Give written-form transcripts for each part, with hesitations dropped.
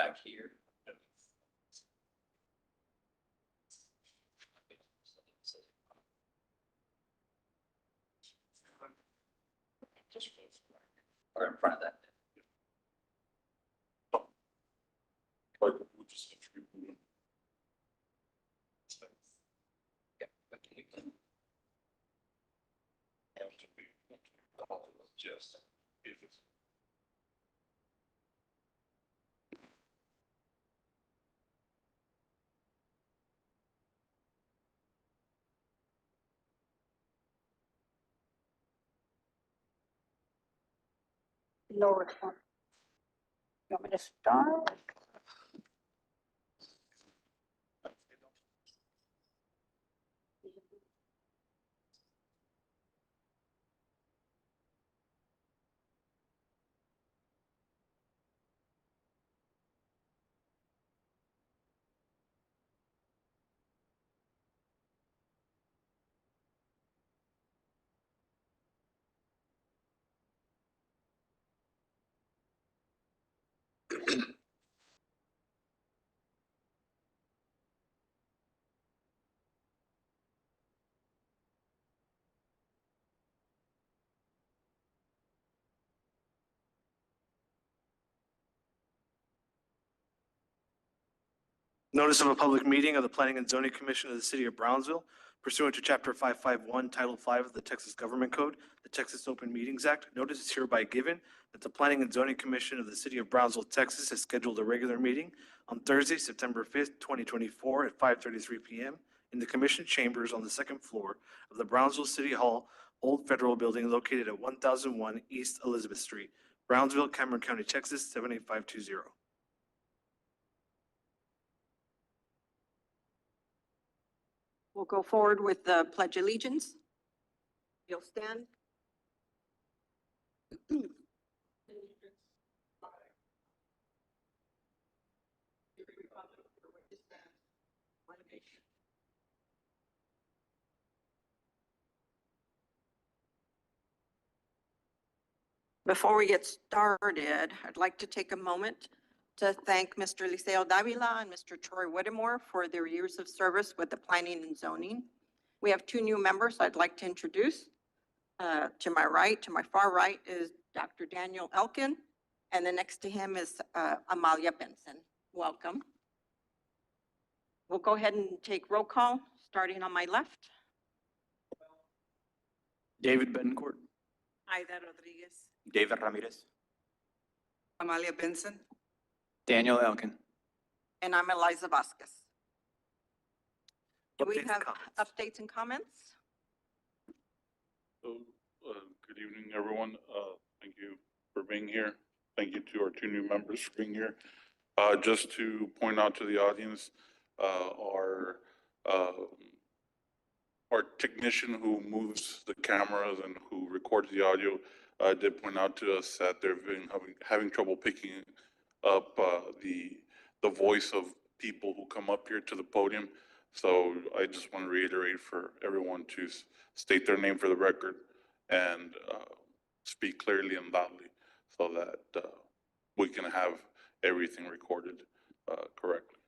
back here. Or in front of that. Like, we'll just attribute them. Yeah. Just if it's Lower one. You want me to start? Notice of a public meeting of the Planning and Zoning Commission of the City of Brownsville pursuant to Chapter 551, Title 5 of the Texas Government Code, the Texas Open Meetings Act. Notice is hereby given that the Planning and Zoning Commission of the City of Brownsville, Texas has scheduled a regular meeting on Thursday, September 5th, 2024 at 5:33 p.m. in the Commission Chambers on the second floor of the Brownsville City Hall Old Federal Building located at 1001 East Elizabeth Street, Brownsville, Cameron County, Texas, 78520. We'll go forward with the Pledge of Allegiance. You'll stand. Before we get started, I'd like to take a moment to thank Mr. Liceo Davila and Mr. Troy Whittemore for their years of service with the Planning and Zoning. We have two new members I'd like to introduce. To my right, to my far right is Dr. Daniel Elkin, and then next to him is Amalia Benson. Welcome. We'll go ahead and take roll call, starting on my left. David Betancourt. Aida Rodriguez. David Ramirez. Amalia Benson. Daniel Elkin. And I'm Eliza Vasquez. Do we Updates and have comments. updates and comments? So, good evening, everyone. Thank you for being here. Thank you to our two new members for being here. Just to point out to the audience, our technician who moves the cameras and who records the audio did point out to us that they've been having trouble picking up the voice of people who come up here to the podium. So I just want to reiterate for everyone to state their name for the record and speak clearly and loudly so that we can have everything recorded correctly.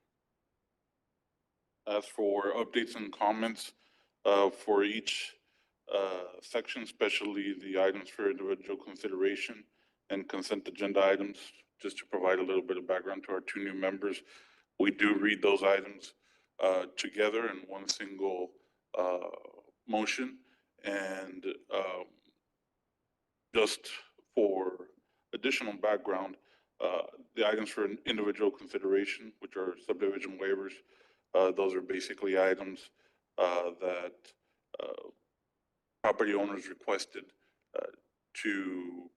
As for updates and comments for each section, especially the items for individual consideration and consent agenda items, just to provide a little bit of background to our two new members, we do read those items together in one single motion. And just for additional background, the items for individual consideration, which are subdivision waivers, those are basically items that property owners requested to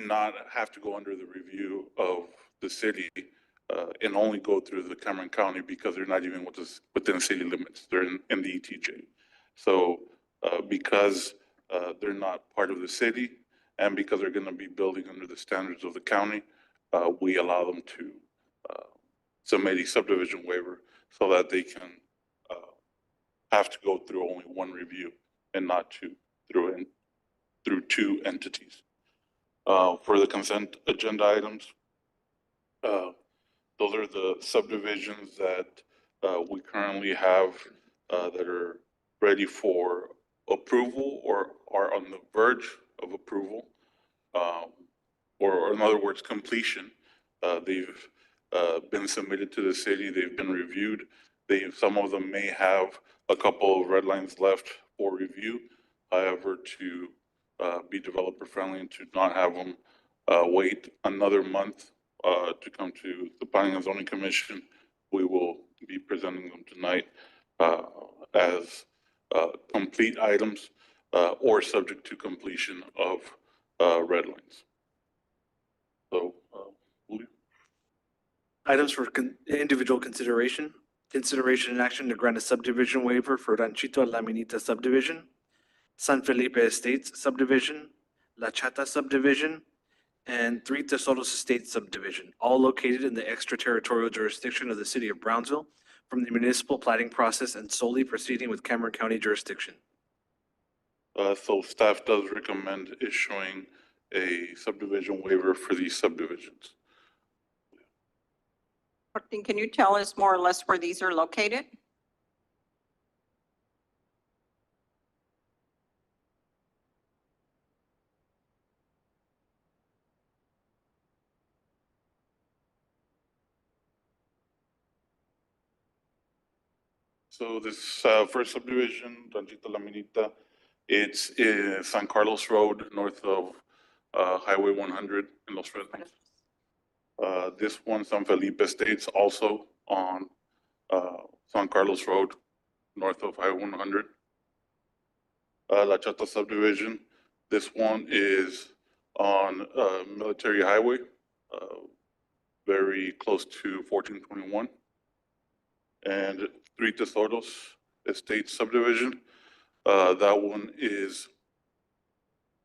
not have to go under the review of the city and only go through the Cameron County because they're not even within city limits. They're in the ETJ. So because they're not part of the city and because they're going to be building under the standards of the county, we allow them to submit a subdivision waiver so that they can have to go through only one review and not through two entities. For the consent agenda items, Those are the subdivisions that we currently have that are ready for approval or are on the verge of approval. Or in other words, completion. They've been submitted to the city, they've been reviewed. Some of them may have a couple of red lines left for review. However, to be developer friendly and to not have them wait another month to come to the Planning and Zoning Commission, we will be presenting them tonight as complete items or subject to completion of red lines. So, Julio? Items for individual consideration. Consideration and action to grant a subdivision waiver for Ranchito La Minita subdivision, San Felipe Estates subdivision, La Chata subdivision, and Three Tesoros Estates subdivision, all located in the extraterritorial jurisdiction of the city of Brownsville from the municipal plating process and solely proceeding with Cameron County jurisdiction. So staff does recommend issuing a subdivision waiver for these subdivisions. Martin, can you tell us more or less where these are located? So this first subdivision, Ranchito La Minita, it's in San Carlos Road, north of Highway 100 in Los Fresnos. This one, San Felipe Estates, also on San Carlos Road, north of Highway 100. La Chata subdivision, this one is on Military Highway, very close to 1421. And Three Tesoros Estates subdivision, that one is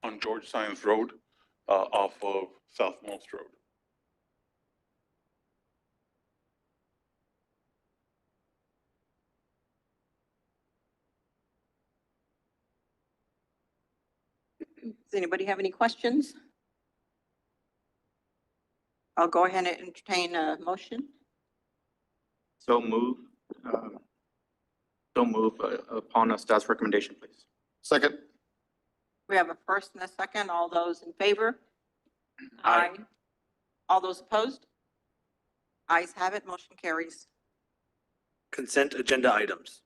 on George Science Road, off of South Most Road. Does anybody have any questions? I'll go ahead and entertain a motion. So move. So move upon a staff's recommendation, please. Second. We have a first and a second. All those in favor? Aye. All those opposed? Ayes have it, motion carries. Consent agenda items.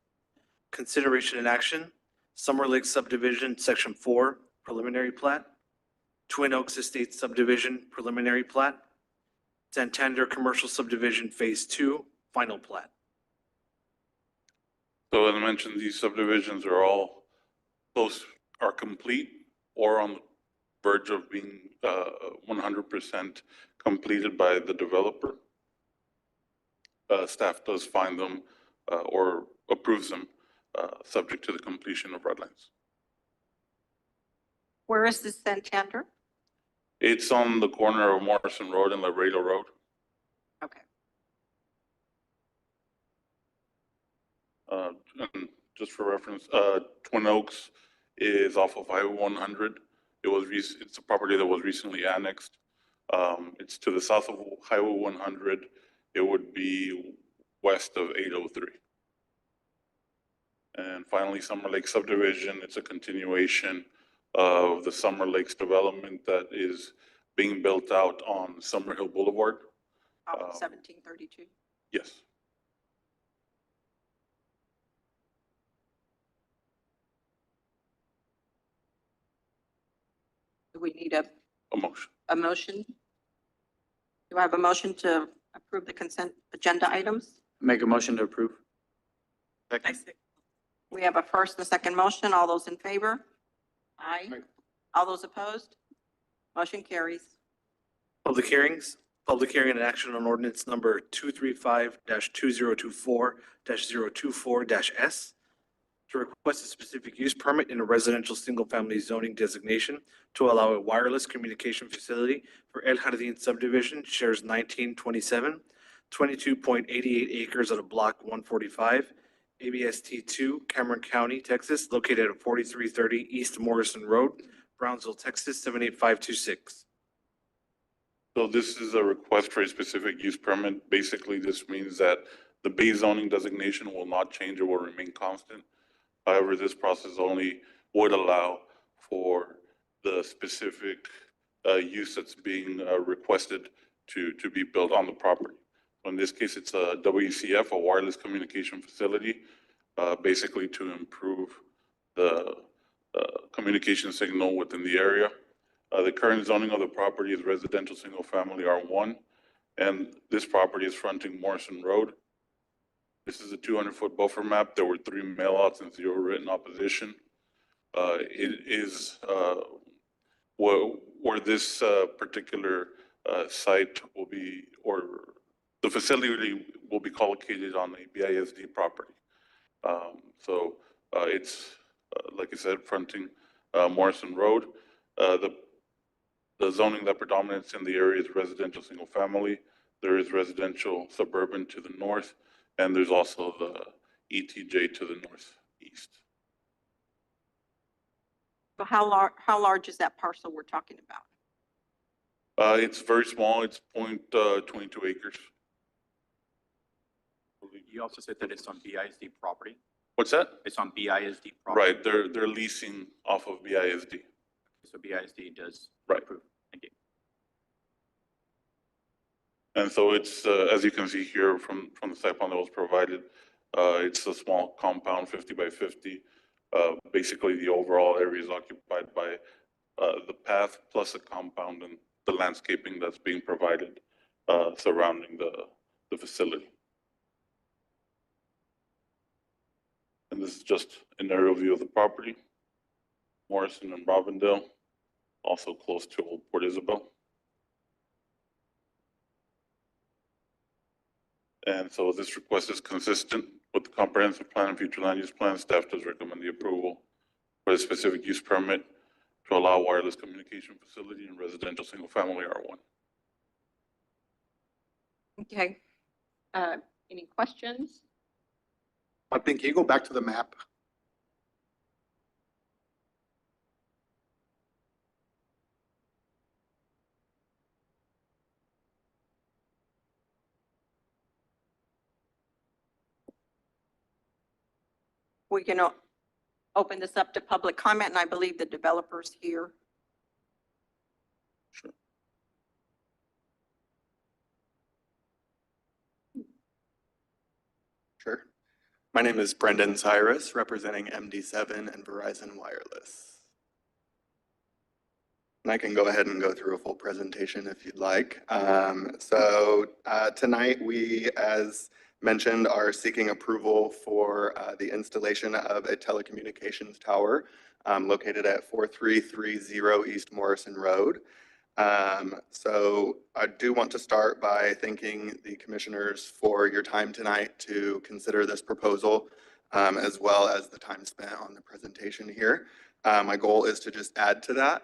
Consideration and action, Summer Lake subdivision, section 4, preliminary plat. Twin Oaks Estates subdivision, preliminary plat. Santander Commercial Subdivision Phase 2, final plat. So as I mentioned, these subdivisions are all are complete or on the verge of being 100% completed by the developer. Staff does find them or approves them subject to the completion of red lines. Where is this Santander? It's on the corner of Morrison Road and Laredo Road. Okay. And just for reference, Twin Oaks is off of Highway 100. It's a property that was recently annexed. It's to the south of Highway 100. It would be west of 803. And finally, Summer Lake subdivision, it's a continuation of the Summer Lakes development that is being built out on Summer Hill Boulevard. Off of 1732. Yes. Do we need A motion. a motion? Do I have a motion to approve the consent agenda items? Make a motion to approve. I second. We have a first and a second motion. All those in favor? Aye. Aye. All those opposed? Motion carries. Public hearings, public hearing and action on ordinance number 235-2024-024-S to request a specific use permit in a residential single-family zoning designation to allow a wireless communication facility for El Jardín subdivision, shares 1927, 22.88 acres at a block 145, ABST 2, Cameron County, Texas, located at 4330 East Morrison Road, Brownsville, Texas, 78526. So this is a request for a specific use permit. Basically, this means that the base zoning designation will not change or will remain constant. However, this process only would allow for the specific use that's being requested to be built on the property. So in this case, it's a WCF, a wireless communication facility, basically to improve the communication signal within the area. The current zoning of the property is residential single-family R1, and this property is fronting Morrison Road. This is a 200-foot buffer map. There were 3 mailouts and 0 written opposition. It is where this particular site will be, or the facility will be collocated on a BISD property. So it's, like I said, fronting Morrison Road. The zoning that predominates in the area is residential single family. There is residential suburban to the north, and there's also the ETJ to the northeast. So how large is that parcel we're talking about? It's very small. It's 0.22 acres. You also said that it's on BISD property. What's that? It's on BISD property. Right, they're leasing off of BISD. So BISD does Right. approve. Thank you. And so it's, as you can see here from the site plan that was provided, it's a small compound, 50 by 50. Basically, the overall area is occupied by the path plus a compound and the landscaping that's being provided surrounding the facility. And this is just an aerial view of the property. Morrison and Robindale, also close to Old Port Isabel. And so this request is consistent with the comprehensive plan and future land use plan. Staff does recommend the approval for the specific use permit to allow wireless communication facility in residential single family R1. Okay. Any questions? One thing, can you go back to the map? We can open this up to public comment, and I believe the developer's here. Sure. My name is Brendan Cyrus, representing MD7 and Verizon Wireless. And I can go ahead and go through a full presentation if you'd like. Tonight we, as mentioned, are seeking approval for the installation of a telecommunications tower located at 4330 East Morrison Road. So I do want to start by thanking the commissioners for your time tonight to consider this proposal, as well as the time spent on the presentation here. My goal is to just add to that.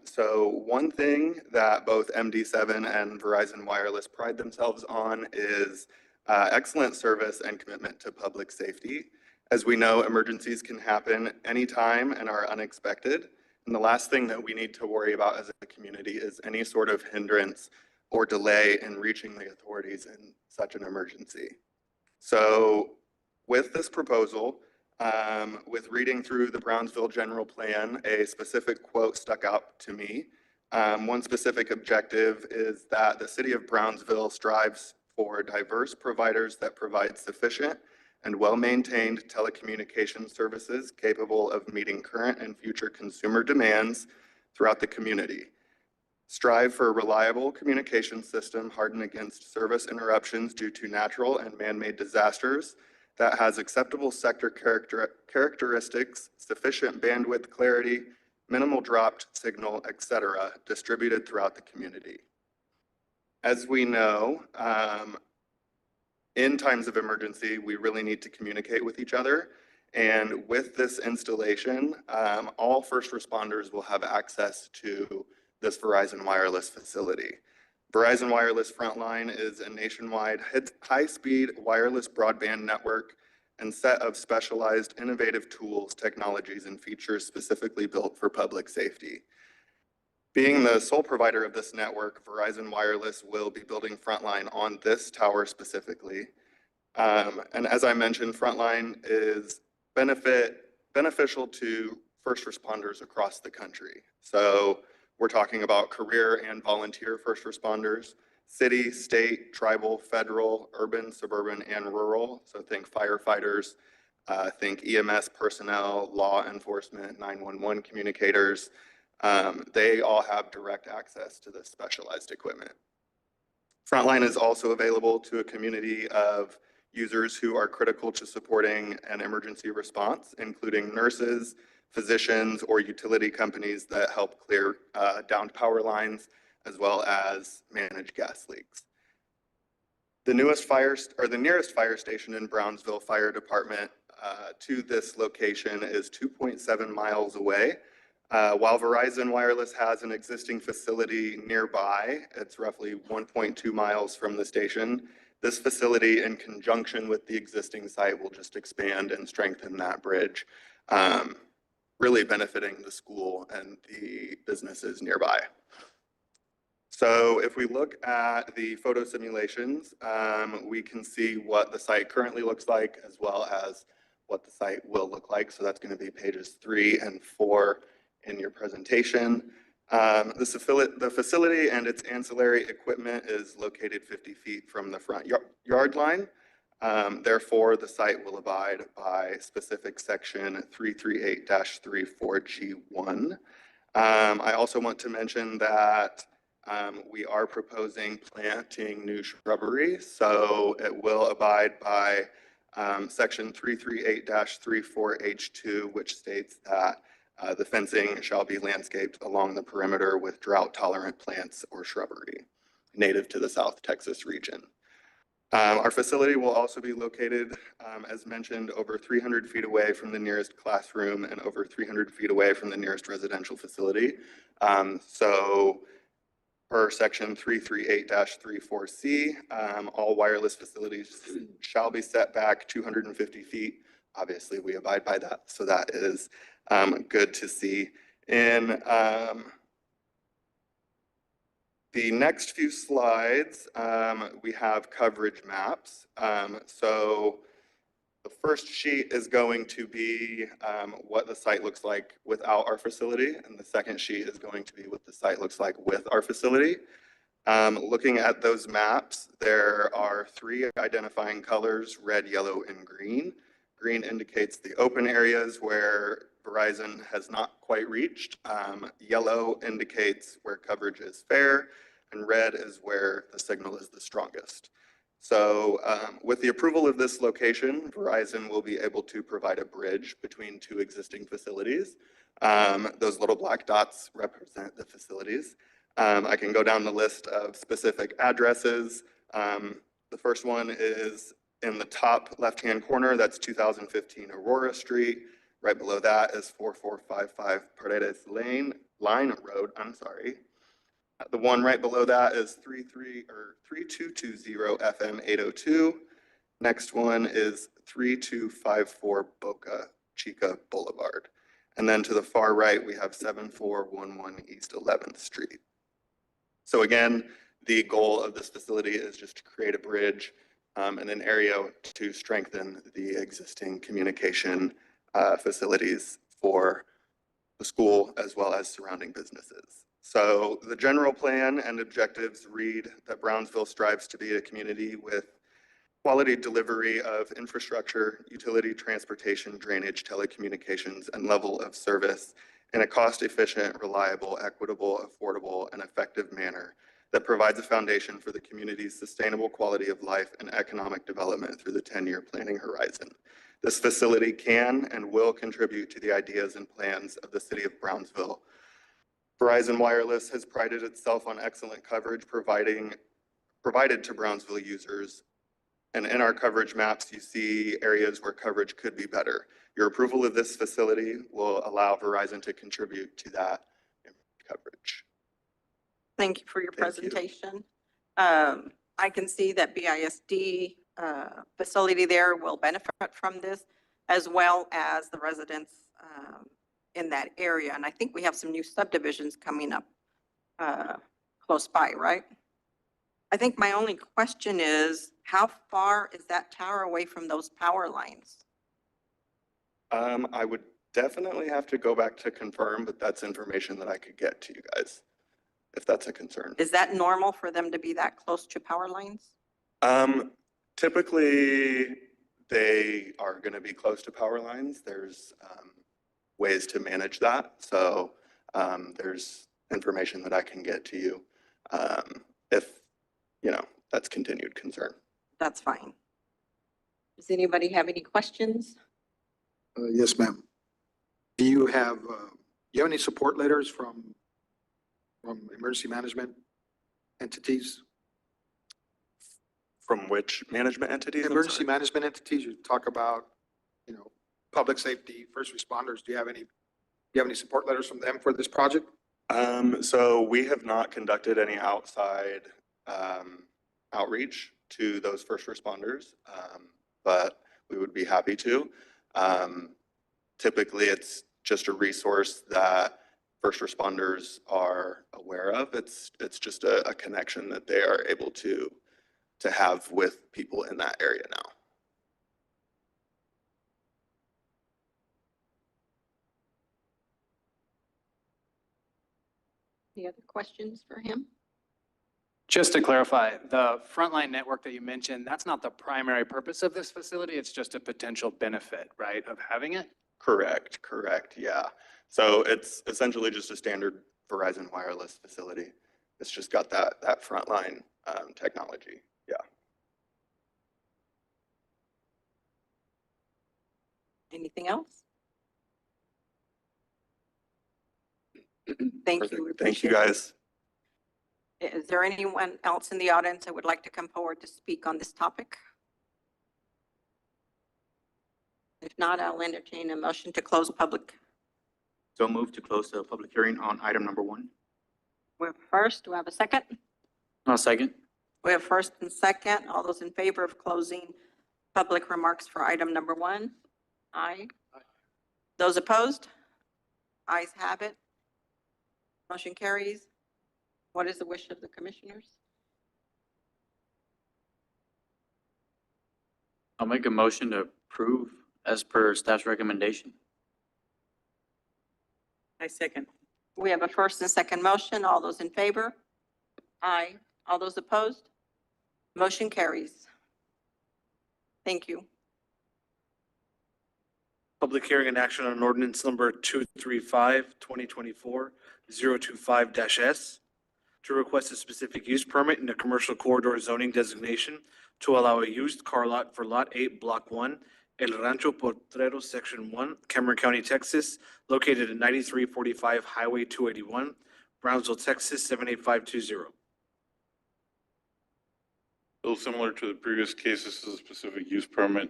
So one thing that both MD7 and Verizon Wireless pride themselves on is excellent service and commitment to public safety. As we know, emergencies can happen anytime and are unexpected. And the last thing that we need to worry about as a community is any sort of hindrance or delay in reaching the authorities in such an emergency. So with this proposal, with reading through the Brownsville General Plan, a specific quote stuck out to me. One specific objective is that the city of Brownsville strives for diverse providers that provide sufficient and well-maintained telecommunications services capable of meeting current and future consumer demands throughout the community. Strive for a reliable communication system hardened against service interruptions due to natural and man-made disasters that has acceptable sector characteristics, sufficient bandwidth clarity, minimal dropped signal, etc., distributed throughout the community. As we know, in times of emergency, we really need to communicate with each other. And with this installation, all first responders will have access to this Verizon Wireless facility. Verizon Wireless Frontline is a nationwide high-speed wireless broadband network and set of specialized innovative tools, technologies, and features specifically built for public safety. Being the sole provider of this network, Verizon Wireless will be building Frontline on this tower specifically. And as I mentioned, Frontline is beneficial to first responders across the country. So we're talking about career and volunteer first responders, city, state, tribal, federal, urban, suburban, and rural. So think firefighters, think EMS personnel, law enforcement, 911 communicators. They all have direct access to this specialized equipment. Frontline is also available to a community of users who are critical to supporting an emergency response, including nurses, physicians, or utility companies that help clear downed power lines, as well as manage gas leaks. The nearest fire station in Brownsville Fire Department to this location is 2.7 miles away. While Verizon Wireless has an existing facility nearby, it's roughly 1.2 miles from the station. This facility, in conjunction with the existing site, will just expand and strengthen that bridge, really benefiting the school and the businesses nearby. So if we look at the photo simulations, we can see what the site currently looks like, as well as what the site will look like. So that's going to be pages 3 and 4 in your presentation. The facility and its ancillary equipment is located 50 feet from the front yard line. Therefore, the site will abide by specific section 338-34G1. I also want to mention that we are proposing planting new shrubbery, so it will abide by section 338-34H2, which states that the fencing shall be landscaped along the perimeter with drought-tolerant plants or shrubbery native to the South Texas region. Our facility will also be located, as mentioned, over 300 feet away from the nearest classroom and over 300 feet away from the nearest residential facility. So per section 338-34C, all wireless facilities shall be set back 250 feet. Obviously, we abide by that, so that is good to see. In the next few slides, we have coverage maps. So the first sheet is going to be what the site looks like without our facility, and the second sheet is going to be what the site looks like with our facility. Looking at those maps, there are 3 identifying colors: red, yellow, and green. Green indicates the open areas where Verizon has not quite reached. Yellow indicates where coverage is fair, and red is where the signal is the strongest. So with the approval of this location, Verizon will be able to provide a bridge between 2 existing facilities. Those little black dots represent the facilities. I can go down the list of specific addresses. The first one is in the top left-hand corner. That's 2015 Aurora Street. Right below that is 4455 Paredes Line Road. The one right below that is 3220 FM 802. Next one is 3254 Boca Chica Boulevard. And then to the far right, we have 7411 East 11th Street. So again, the goal of this facility is just to create a bridge and an area to strengthen the existing communication facilities for the school as well as surrounding businesses. So the general plan and objectives read that Brownsville strives to be a community with quality delivery of infrastructure, utility, transportation, drainage, telecommunications, and level of service in a cost-efficient, reliable, equitable, affordable, and effective manner that provides a foundation for the community's sustainable quality of life and economic development through the 10-year planning horizon. This facility can and will contribute to the ideas and plans of the city of Brownsville. Verizon Wireless has prided itself on excellent coverage provided to Brownsville users. And in our coverage maps, you see areas where coverage could be better. Your approval of this facility will allow Verizon to contribute to that coverage. Thank you for your Thank you. presentation. I can see that BISD facility there will benefit from this, as well as the residents in that area. And I think we have some new subdivisions coming up close by, right? I think my only question is, how far is that tower away from those power lines? I would definitely have to go back to confirm, but that's information that I could get to you guys, if that's a concern. Is that normal for them to be that close to power lines? Typically, they are going to be close to power lines. There's ways to manage that. So there's information that I can get to you if, that's continued concern. That's fine. Does anybody have any questions? Yes, ma'am. Do you have any support letters from emergency management entities? From which management entities? I'm Emergency sorry. management entities, you talk about, public safety, first responders. Do you have any support letters from them for this project? So we have not conducted any outside outreach to those first responders, but we would be happy to. Typically, it's just a resource that first responders are aware of. It's just a connection that they are able to have with people in that area now. Any other questions for him? Just to clarify, the frontline network that you mentioned, that's not the primary purpose of this facility. It's just a potential benefit, right, of having it? Correct, yeah. So it's essentially just a standard Verizon wireless facility. It's just got that frontline technology, yeah. Anything else? Thank you. we Perfect. Thank you, appreciate it. guys. Is there anyone else in the audience that would like to come forward to speak on this topic? If not, I'll entertain a motion to close public. So move to close the public hearing on item number 1. We're first, do I have a second? I'll second. We have first and second. All those in favor of closing public remarks for item number 1? Aye. Those opposed? Ayes have it. Motion carries. What is the wish of the commissioners? I'll make a motion to approve as per staff's recommendation. I second. We have a first and second motion. All those in favor? Aye. All those opposed? Motion carries. Thank you. Public hearing and action on ordinance number 235-2024-025-S to request a specific use permit in a commercial corridor zoning designation to allow a used car lot for Lot 8, Block 1, El Rancho Potrero, Section 1, Cameron County, Texas, located at 9345 Highway 281, Brownsville, Texas, 78520. So similar to the previous case, this is a specific use permit.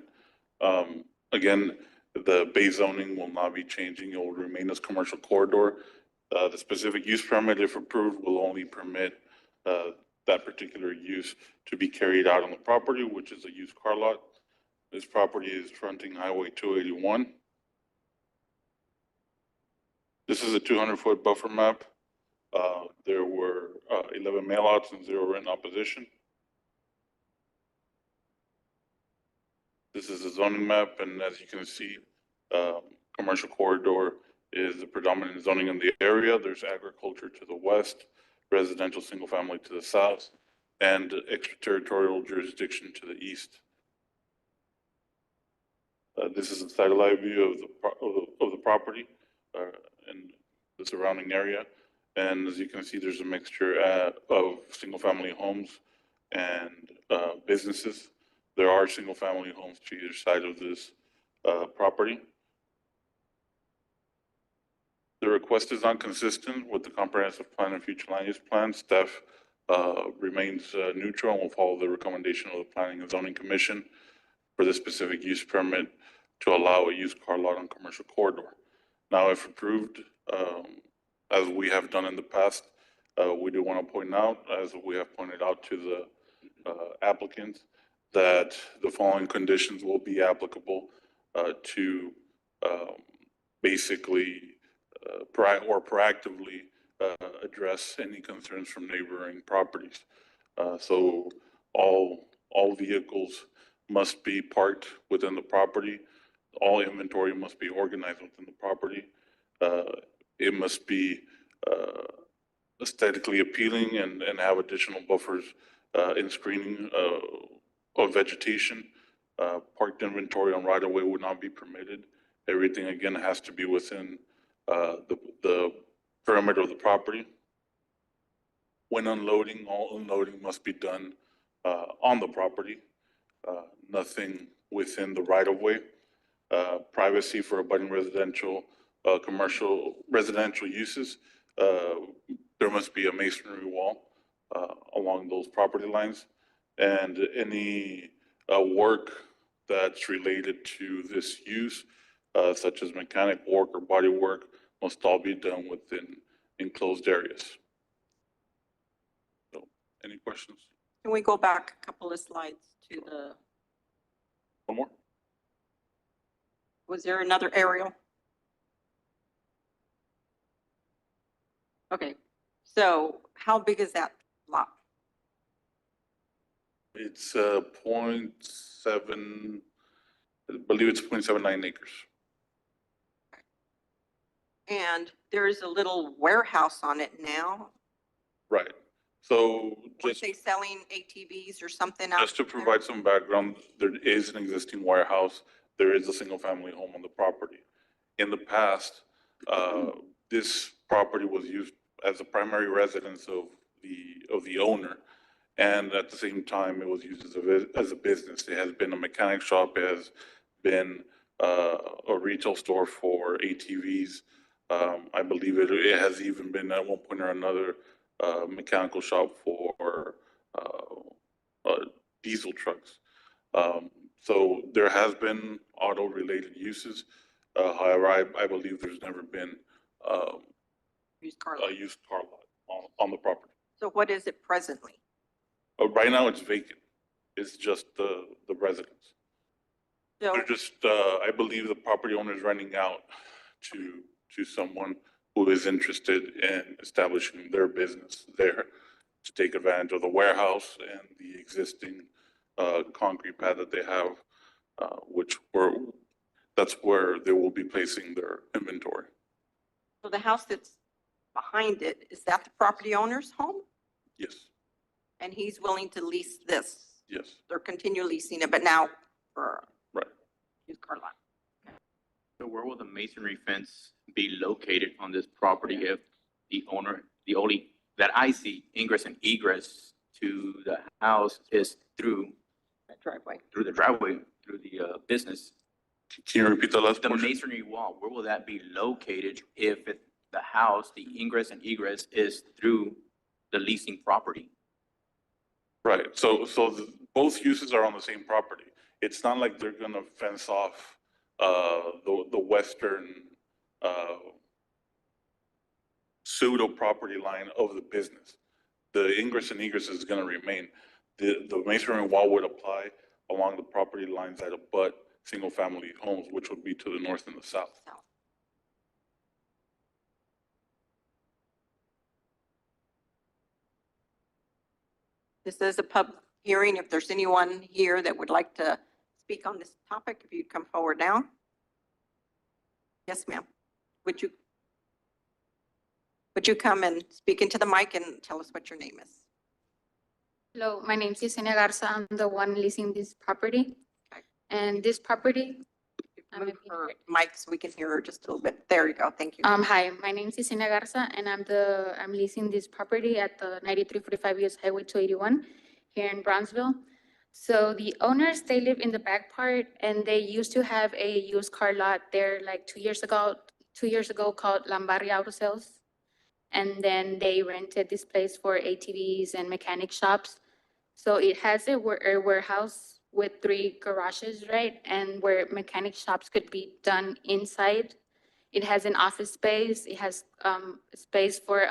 Again, the base zoning will not be changing. It will remain as commercial corridor. The specific use permit, if approved, will only permit that particular use to be carried out on the property, which is a used car lot. This property is fronting Highway 281. This is a 200-foot buffer map. There were 11 mailouts and 0 written opposition. This is a zoning map, and as you can see, commercial corridor is the predominant zoning in the area. There's agriculture to the west, residential single family to the south, and extraterritorial jurisdiction to the east. This is a satellite view of the property and the surrounding area. And as you can see, there's a mixture of single family homes and businesses. There are single family homes to either side of this property. The request is not consistent with the comprehensive plan and future land use plan. Staff remains neutral and will follow the recommendation of the Planning and Zoning Commission for this specific use permit to allow a used car lot on commercial corridor. Now, if approved, as we have done in the past, we do want to point out, as we have pointed out to the applicants, that the following conditions will be applicable to basically proactively address any concerns from neighboring properties. So all vehicles must be parked within the property. All inventory must be organized within the property. It must be aesthetically appealing and have additional buffers in screening of vegetation. Parked inventory on right-of-way would not be permitted. Everything, again, has to be within the perimeter of the property. When unloading, all unloading must be done on the property, nothing within the right-of-way. Privacy for abutting residential, commercial residential uses. There must be a masonry wall along those property lines. And any work that's related to this use, such as mechanic work or body work, must all be done within enclosed areas. So, any questions? Can we go back a couple of slides to the, One more? was there another aerial? Okay, so how big is that lot? It's 0.7, I believe it's 0.79 acres. And there's a little warehouse on it now. Right. So Weren't they selling ATVs or something out just to there? provide some background, there is an existing warehouse. There is a single-family home on the property. In the past, this property was used as a primary residence of the owner. And at the same time, it was used as a business. It has been a mechanic shop. It has been a retail store for ATVs. I believe it has even been at one point or another mechanical shop for diesel trucks. So there has been auto-related uses. However, I believe there's never been Used car a lot. used car lot on the property. So what is it presently? Right now, it's vacant. It's just the residence. So, They're just, I believe the property owner is renting out to someone who is interested in establishing their business there to take advantage of the warehouse and the existing concrete pad that they have, that's where they will be placing their inventory. so the house that's behind it, is that the property owner's home? Yes, And he's willing to lease this? yes, They're continue leasing it, but now for right. used car lot. So where will the masonry fence be located on this property if the owner, the only, that I see ingress and egress to the house is through That driveway. the driveway, through the business? Can you repeat the last The portion? masonry wall, where will that be located if the house, the ingress and egress is through the leasing property? Right, so both uses are on the same property. It's not like they're gonna fence off the western pseudo property line of the business. The ingress and egress is gonna remain. The masonry wall would apply along the property lines that abut single-family homes, which would be to the north and the south. South. This is a public hearing. If there's anyone here that would like to speak on this topic, if you'd come forward now. Yes, ma'am. Would you come and speak into the mic and tell us what your name is? Hello, my name is Yesenia Garza. I'm the one leasing this property. Okay. And this property, I'm Move her mic so we can hear her just a little bit. There you go. Thank you. hi, my name is Yesenia Garza and I'm leasing this property at the 9345 US Highway 281 here in Brownsville. So the owners, they live in the back part and they used to have a used car lot there like 2 years ago called Lambarria Auto Sales. And then they rented this place for ATVs and mechanic shops. So it has a warehouse with 3 garages, right? And where mechanic shops could be done inside. It has an office space. It has space for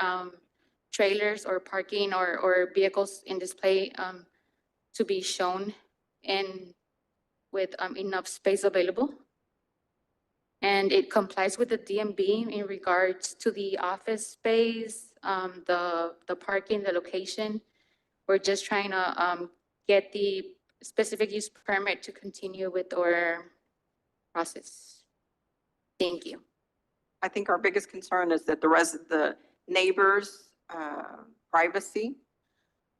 trailers or parking or vehicles in display to be shown and with enough space available. And it complies with the DMV in regards to the office space, the parking, the location. We're just trying to, get the specific use permit to continue with our process. Thank you. I think our biggest concern is that the neighbors' privacy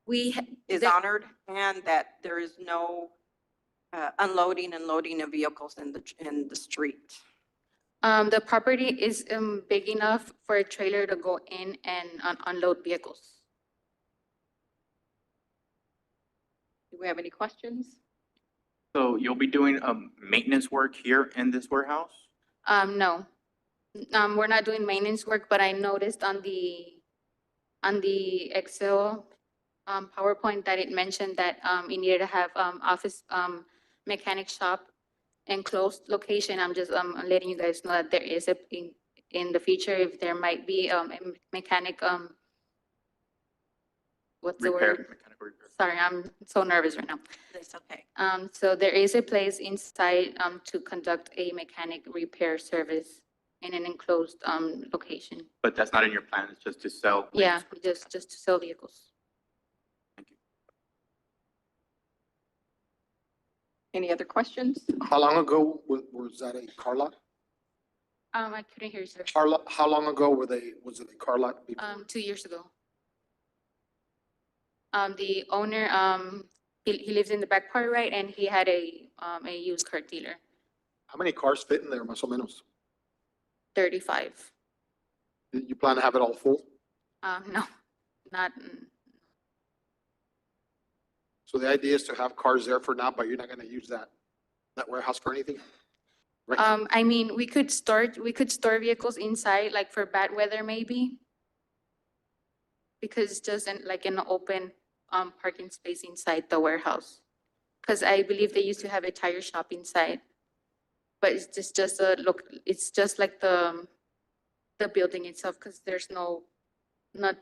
is the- honored and that there is no unloading and loading of vehicles in the street. The property is, big enough for a trailer to go in and unload vehicles. Do we have any questions? So you'll be doing, maintenance work here in this warehouse? No. We're not doing maintenance work, but I noticed on the Excel, PowerPoint that it mentioned that, it needed to have, office, mechanic shop enclosed location. I'm just, letting you guys know that there is in the future, if there might be, a mechanic, what's the Repair, word? mechanical repair. Sorry, I'm so nervous right now. It's okay. So there is a place inside, to conduct a mechanic repair service in an enclosed, location. But that's not in your plan, it's just to sell? Yeah, just to sell vehicles. Thank you. Any other questions? How long ago was that a car lot? I couldn't hear you, sir. How long ago was it a car lot? before? 2 years ago. The owner, he lives in the back part, right? And he had a used car dealer, How many cars fit in there, más o menos? 35. You plan to have it all full? No, not, So the idea is to have cars there for now, but you're not gonna use that warehouse for anything? Right? I mean, we could store vehicles inside, like for bad weather maybe. Because it's just like an open, parking space inside the warehouse. Because I believe they used to have a tire shop inside. But it's just a look, it's just like the building itself, because there's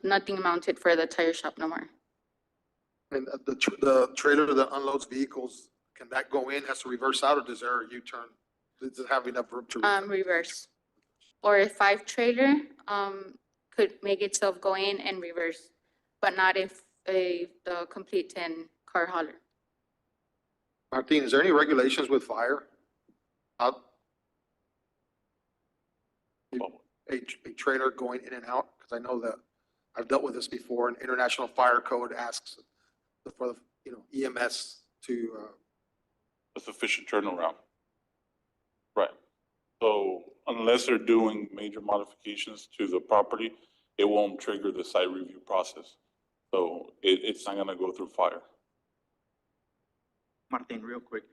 nothing mounted for the tire shop no more. And the trailer that unloads vehicles, can that go in, has to reverse out, or does there a U-turn? Does it have enough room to? Reverse. Or a 5 trailer, could make itself go in and reverse, but not if the complete 10 car hauler. Martin, is there any regulations with fire? Out? A trailer going in and out? Because I know that I've dealt with this before, and International Fire Code asks for the, EMS to, A sufficient turnaround. Right. So unless they're doing major modifications to the property, it won't trigger the site review process. So it's not gonna go through fire. Martin, real quick,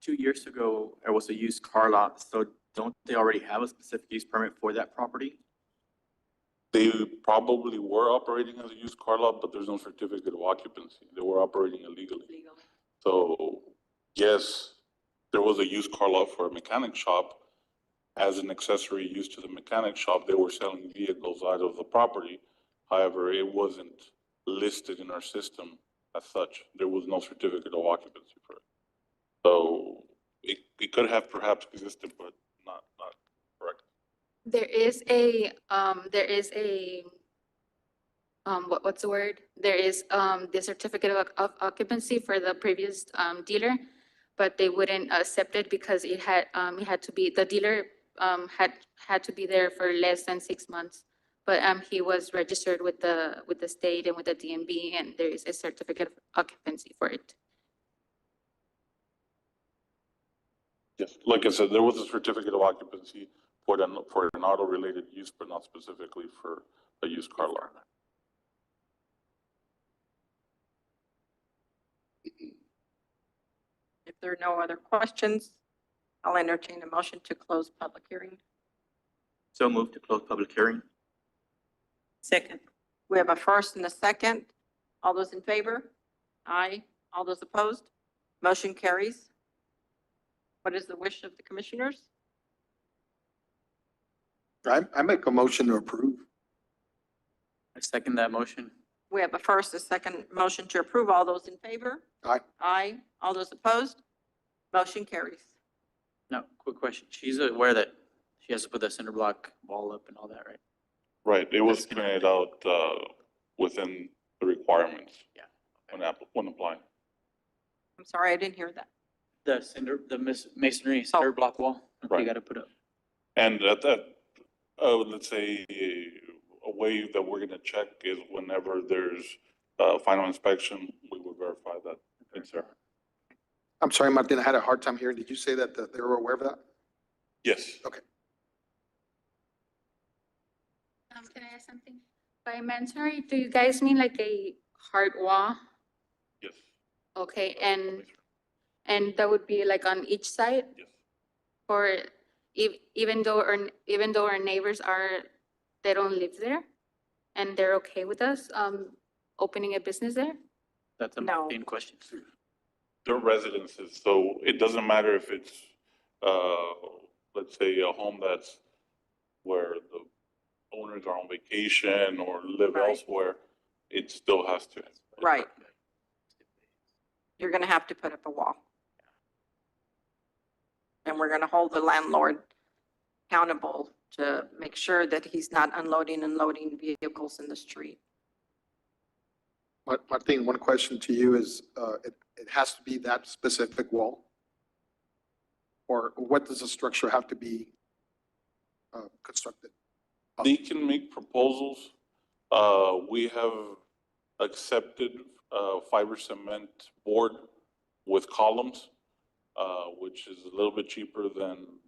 2 years ago, there was a used car lot, so don't they already have a specific use permit for that property? They probably were operating as a used car lot, but there's no certificate of occupancy. They were operating illegally. So yes, there was a used car lot for a mechanic shop. As an accessory used to the mechanic shop, they were selling vehicles out of the property. However, it wasn't listed in our system as such. There was no certificate of occupancy for it. So it could have perhaps existed, but not correct. There is a, what's the word? There is, the certificate of occupancy for the previous, dealer, but they wouldn't accept it because it had to be, the dealer, had to be there for less than 6 months. But, he was registered with the state and with the DMV, and there is a certificate of occupancy for it. Yes, like I said, there was a certificate of occupancy for an auto-related use, but not specifically for a used car lot. If there are no other questions, I'll entertain a motion to close public hearing. So move to close public hearing? Second. We have a first and a second. All those in favor? Aye. All those opposed? Motion carries. What is the wish of the commissioners? I make a motion to approve. I second that motion. We have a first, a second motion to approve. All those in favor? Aye. Aye. All those opposed? Motion carries. No, quick question. She's aware that she has to put the cinder block wall up and all that, right? Right, it was That's printed out, within the requirements. Yeah. When applying. I'm sorry, I didn't hear that. The cinder, the masonry cinder block wall, that Right. you gotta put up. And let's say a way that we're gonna check is whenever there's final inspection, we will verify that it's there. I'm sorry, Martin, I had a hard time hearing. Did you say that they were aware of that? Yes. Okay. Can I ask something? By mandatory, do you guys mean like a hard wall? Yes. Okay, and that would be like on each side? Yes. Or even though our neighbors they don't live there and they're okay with us, opening a business there? That's a No. Martin question. They're residences, so it doesn't matter if it's, let's say a home that's where the owners are on vacation or live Right. elsewhere, it still has to. Right. You're gonna have to put up a wall. And we're gonna hold the landlord accountable to make sure that he's not unloading and loading vehicles in the street. Martin, one question to you is, it has to be that specific wall? Or what does the structure have to be constructed? They can make proposals. We have accepted, fiber cement board with columns, which is a little bit cheaper than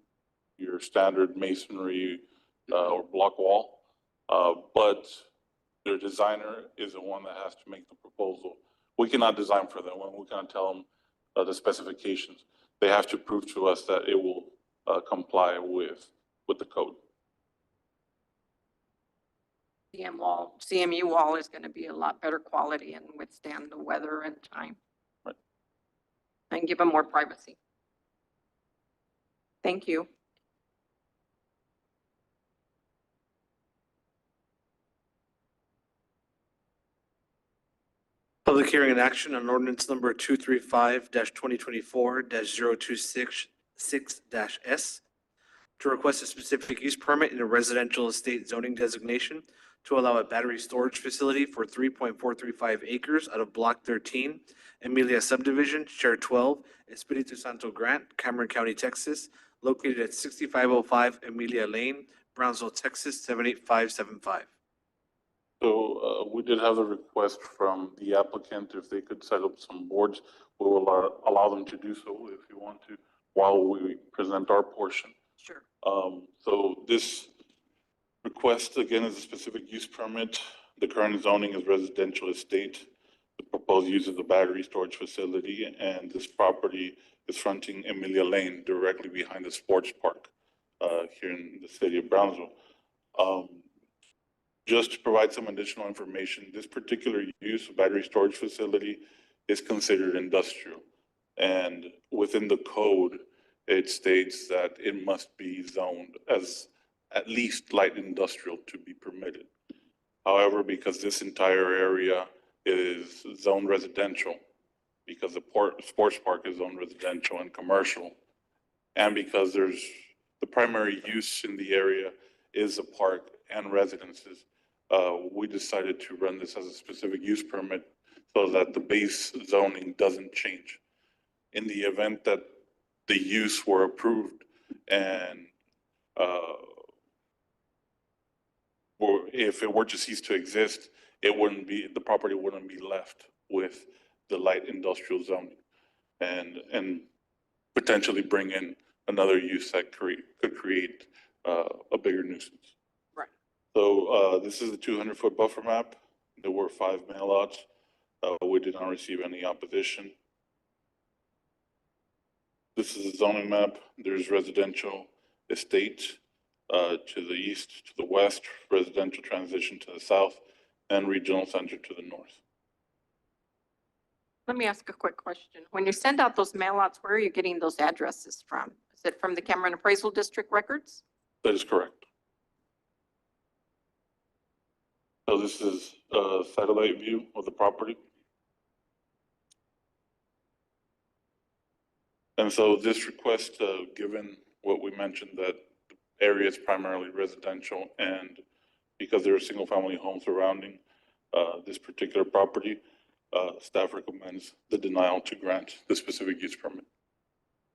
your standard masonry, or block wall. But their designer is the one that has to make the proposal. We cannot design for them. We cannot tell them, the specifications. They have to prove to us that it will, comply with the code. CMU wall is gonna be a lot better quality and withstand the weather and time. Right. And give them more privacy. Thank you. Public hearing and action on ordinance number 235-2024-0266-S to request a specific use permit in a residential estate zoning designation to allow a battery storage facility for 3.435 acres out of Block 13, Emilia Subdivision, Share 12, Espiritu Santo Grant, Cameron County, Texas, located at 6505 Emilia Lane, Brownsville, Texas, 78575. So, we did have a request from the applicant if they could set up some boards. We will allow them to do so if you want to, while we present our portion. Sure. So this request, again, is a specific use permit. The current zoning is residential estate. The proposed use is a battery storage facility, and this property is fronting Emilia Lane, directly behind the sports park, here in the city of Brownsville. Just to provide some additional information, this particular use, battery storage facility, is considered industrial. And within the code, it states that it must be zoned as at least light industrial to be permitted. However, because this entire area is zoned residential, because the sports park is zoned residential and commercial, and because there's, the primary use in the area is a park and residences, we decided to run this as a specific use permit so that the base zoning doesn't change. In the event that the use were approved and, or if it were to cease to exist, it wouldn't be, the property wouldn't be left with the light industrial zoning and potentially bring in another use that could create a bigger nuisance. Right. So this is a 200-foot buffer map. There were 5 mailouts. We did not receive any opposition. This is a zoning map. There's residential estate to the east, to the west, residential transition to the south, and regional center to the north. Let me ask a quick question. When you send out those mailouts, where are you getting those addresses from? Is it from the Cameron Appraisal District records? That is correct. So this is a satellite view of the property. And so this request, given what we mentioned, that the area is primarily residential and because there are single-family homes surrounding this particular property, staff recommends the denial to grant the specific use permit.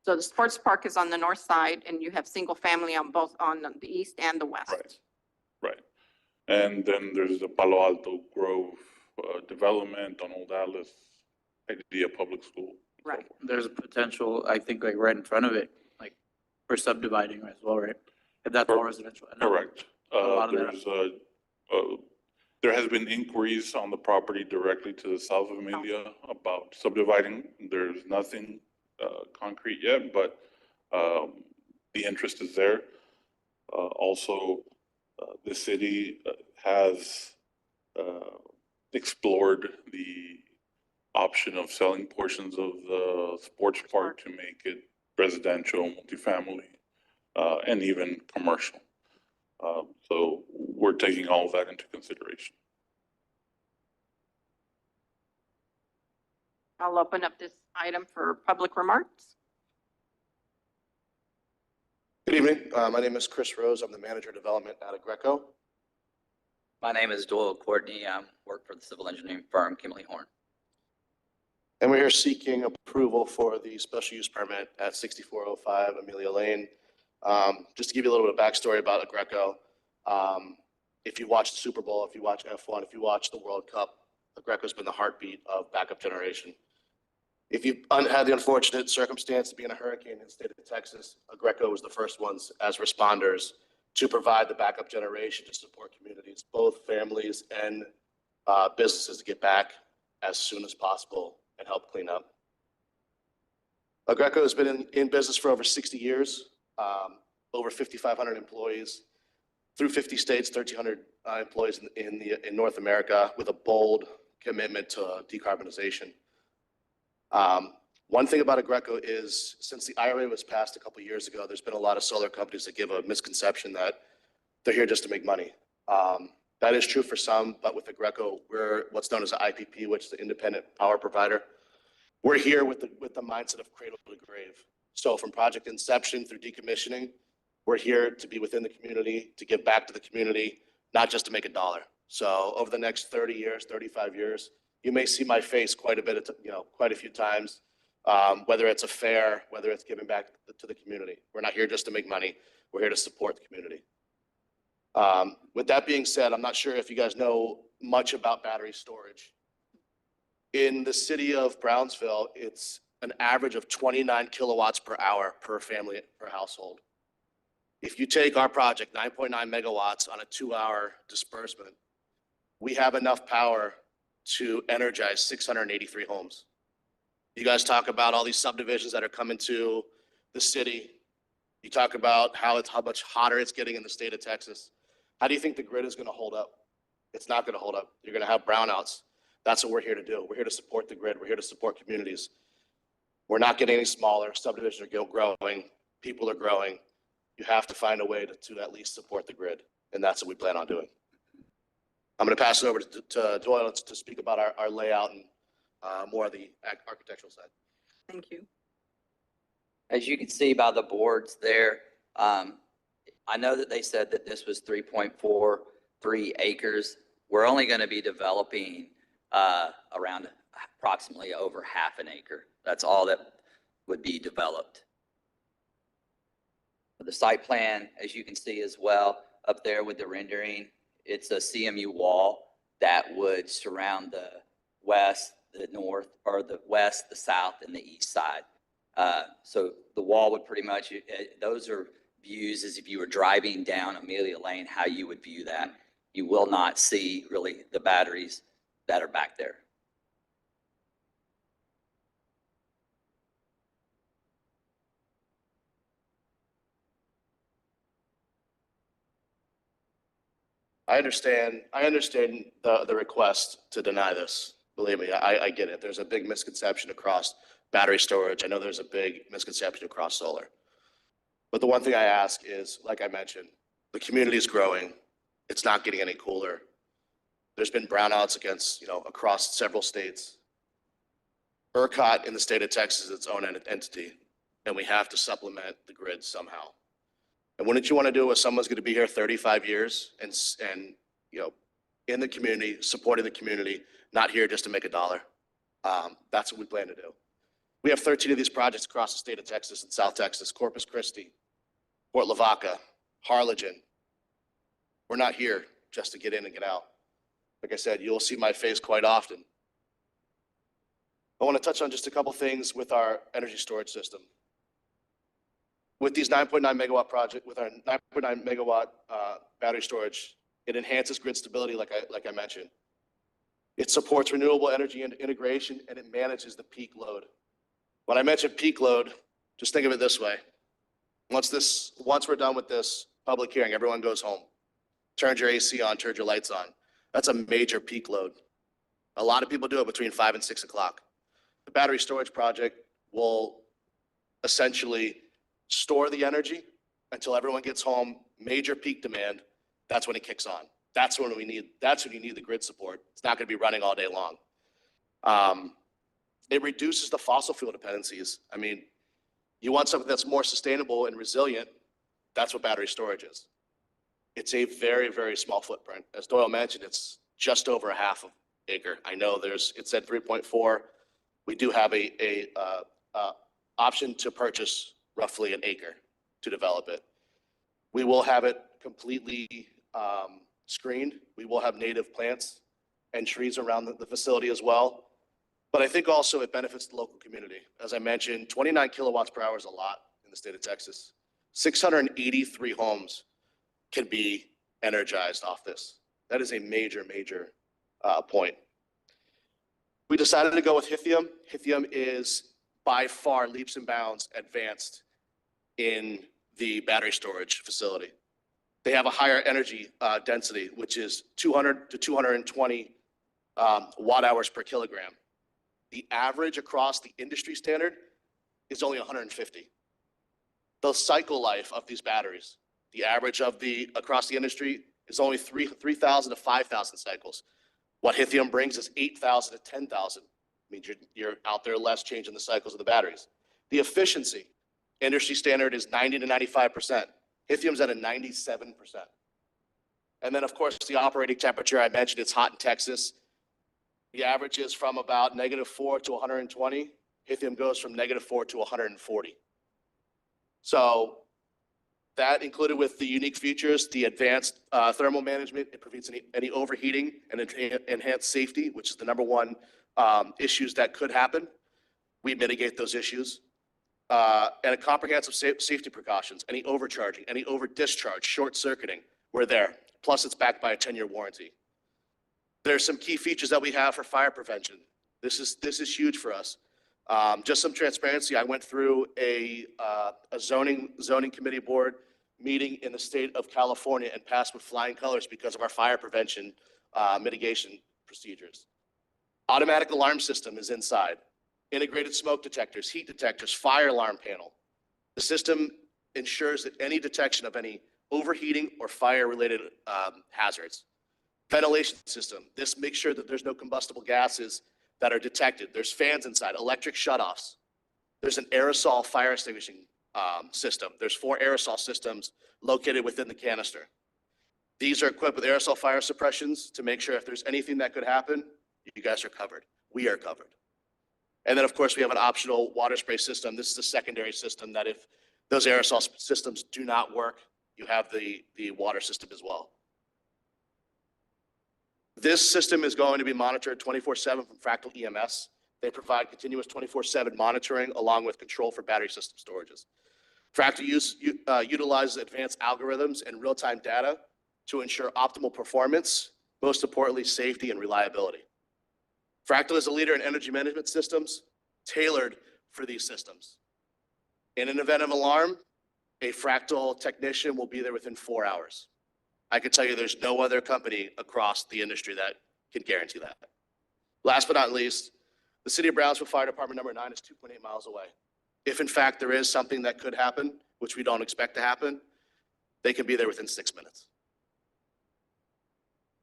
So the sports park is on the north side and you have single family on both, on the east and the west. Right. Right. And then there's the Palo Alto Grove development on Old Alice, Idea Public School. and so Right. forth. There's a potential, I think, like right in front of it, like for subdividing as well, right? If that's all residential. I know Correct. a lot of that- There has been inquiries on the property directly to the south of Amelia about subdividing. There's nothing concrete yet, but the interest is there. Also, the city has explored the option of selling portions of the sports park to make it residential, multifamily, and even commercial. So we're taking all of that into consideration. I'll open up this item for public remarks. Good evening. My name is Chris Rose. I'm the manager of development at Agreco. My name is Doyle Courtney. I work for the civil engineering firm Kimley Horn. And we're here seeking approval for the special use permit at 6405 Amelia Lane. Just to give you a little bit of backstory about Agreco. If you watch the Super Bowl, if you watch F1, if you watch the World Cup, Agreco's been the heartbeat of backup generation. If you've had the unfortunate circumstance to be in a hurricane in the state of Texas, Agreco was the first ones as responders to provide the backup generation to support communities, both families and businesses, to get back as soon as possible and help clean up. Agreco has been in business for over 60 years, over 5,500 employees, through 50 states, 1,300 employees in North America, with a bold commitment to decarbonization. One thing about Agreco is, since the IRA was passed a couple of years ago, there's been a lot of solar companies that give a misconception that they're here just to make money. That is true for some, but with Agreco, we're what's known as an IPP, which is the independent power provider. We're here with the mindset of cradle to grave. So from project inception through decommissioning, we're here to be within the community, to give back to the community, not just to make a dollar. So over the next 30 years, 35 years, you may see my face quite a few times, whether it's a fair, whether it's giving back to the community. We're not here just to make money. We're here to support the community. With that being said, I'm not sure if you guys know much about battery storage. In the city of Brownsville, it's an average of 29 kilowatts per hour per family, per household. If you take our project, 9.9 megawatts on a 2-hour disbursement, we have enough power to energize 683 homes. You guys talk about all these subdivisions that are coming to the city. You talk about how much hotter it's getting in the state of Texas. How do you think the grid is going to hold up? It's not going to hold up. You're going to have brownouts. That's what we're here to do. We're here to support the grid. We're here to support communities. We're not getting any smaller. Subdivisions are growing. People are growing. You have to find a way to at least support the grid. And that's what we plan on doing. I'm going to pass it over to Doyle to speak about our layout and more of the architectural side. Thank you. As you can see by the boards there, I know that they said that this was 3.43 acres. We're only going to be developing around approximately over half an acre. That's all that would be developed. The site plan, as you can see as well, up there with the rendering, it's a CMU wall that would surround the west, the north, or the west, the south, and the east side. So the wall would pretty much, those are views as if you were driving down Amelia Lane, how you would view that. You will not see really the batteries that are back there. I understand the request to deny this. Believe me, I get it. There's a big misconception across battery storage. I know there's a big misconception across solar. But the one thing I ask is, like I mentioned, the community is growing. It's not getting any cooler. There's been brownouts across several states. ERCOT in the state of Texas is its own entity, and we have to supplement the grid somehow. And wouldn't you want to do it with someone's going to be here 35 years and in the community, supporting the community, not here just to make a dollar. That's what we plan to do. We have 13 of these projects across the state of Texas and South Texas, Corpus Christi, Fort Lavaca, Harlingen. We're not here just to get in and get out. Like I said, you'll see my face quite often. I want to touch on just a couple things with our energy storage system. With these 9.9 megawatt project, with our 9.9 megawatt battery storage, it enhances grid stability, like I mentioned. It supports renewable energy integration, and it manages the peak load. When I mention peak load, just think of it this way. Once we're done with this public hearing, everyone goes home, turns your AC on, turns your lights on. That's a major peak load. A lot of people do it between 5 and 6 o'clock. The battery storage project will essentially store the energy until everyone gets home, major peak demand. That's when it kicks on. That's when you need the grid support. It's not going to be running all day long. It reduces the fossil fuel dependencies. I mean, you want something that's more sustainable and resilient. That's what battery storage is. It's a very, very small footprint. As Doyle mentioned, it's just over a half acre. I know it said 3.4. We do have a option to purchase roughly an acre to develop it. We will have it completely screened. We will have native plants and trees around the facility as well. But I think also it benefits the local community. As I mentioned, 29 kilowatts per hour is a lot in the state of Texas. 683 homes can be energized off this. That is a major, major point. We decided to go with Hithium. Hithium is by far leaps and bounds advanced in the battery storage facility. They have a higher energy density, which is 200 to 220 watt hours per kilogram. The average across the industry standard is only 150. The cycle life of these batteries, the average across the industry is only 3,000 to 5,000 cycles. What Hithium brings is 8,000 to 10,000. Means you're out there less changing the cycles of the batteries. The efficiency, industry standard is 90 to 95%. Hithium's at a 97%. And then of course the operating temperature, I mentioned it's hot in Texas. The average is from about -4 to 120. Hithium goes from -4 to 140. So that included with the unique features, the advanced thermal management, it prevents any overheating and enhanced safety, which is the #1 issues that could happen. We mitigate those issues. And a comprehensive safety precautions, any overcharging, any over discharge, short circuiting, we're there. Plus it's backed by a 10-year warranty. There's some key features that we have for fire prevention. This is huge for us. Just some transparency. I went through a zoning committee board meeting in the state of California and passed with flying colors because of our fire prevention mitigation procedures. Automatic alarm system is inside. Integrated smoke detectors, heat detectors, fire alarm panel. The system ensures that any detection of any overheating or fire-related hazards. Ventilation system. This makes sure that there's no combustible gases that are detected. There's fans inside, electric shutoffs. There's an aerosol fire extinguishing system. There's 4 aerosol systems located within the canister. These are equipped with aerosol fire suppressions to make sure if there's anything that could happen, you guys are covered. We are covered. And then of course we have an optional water spray system. This is a secondary system that if those aerosol systems do not work, you have the water system as well. This system is going to be monitored 24/7 from Fractal EMS. They provide continuous 24/7 monitoring along with control for battery system storages. Fractal utilizes advanced algorithms and real-time data to ensure optimal performance, most importantly, safety and reliability. Fractal is a leader in energy management systems tailored for these systems. In an event of alarm, a Fractal technician will be there within 4 hours. I can tell you there's no other company across the industry that can guarantee that. Last but not least, the City of Brownsville Fire Department #9 is 2.8 miles away. If in fact there is something that could happen, which we don't expect to happen, they can be there within 6 minutes.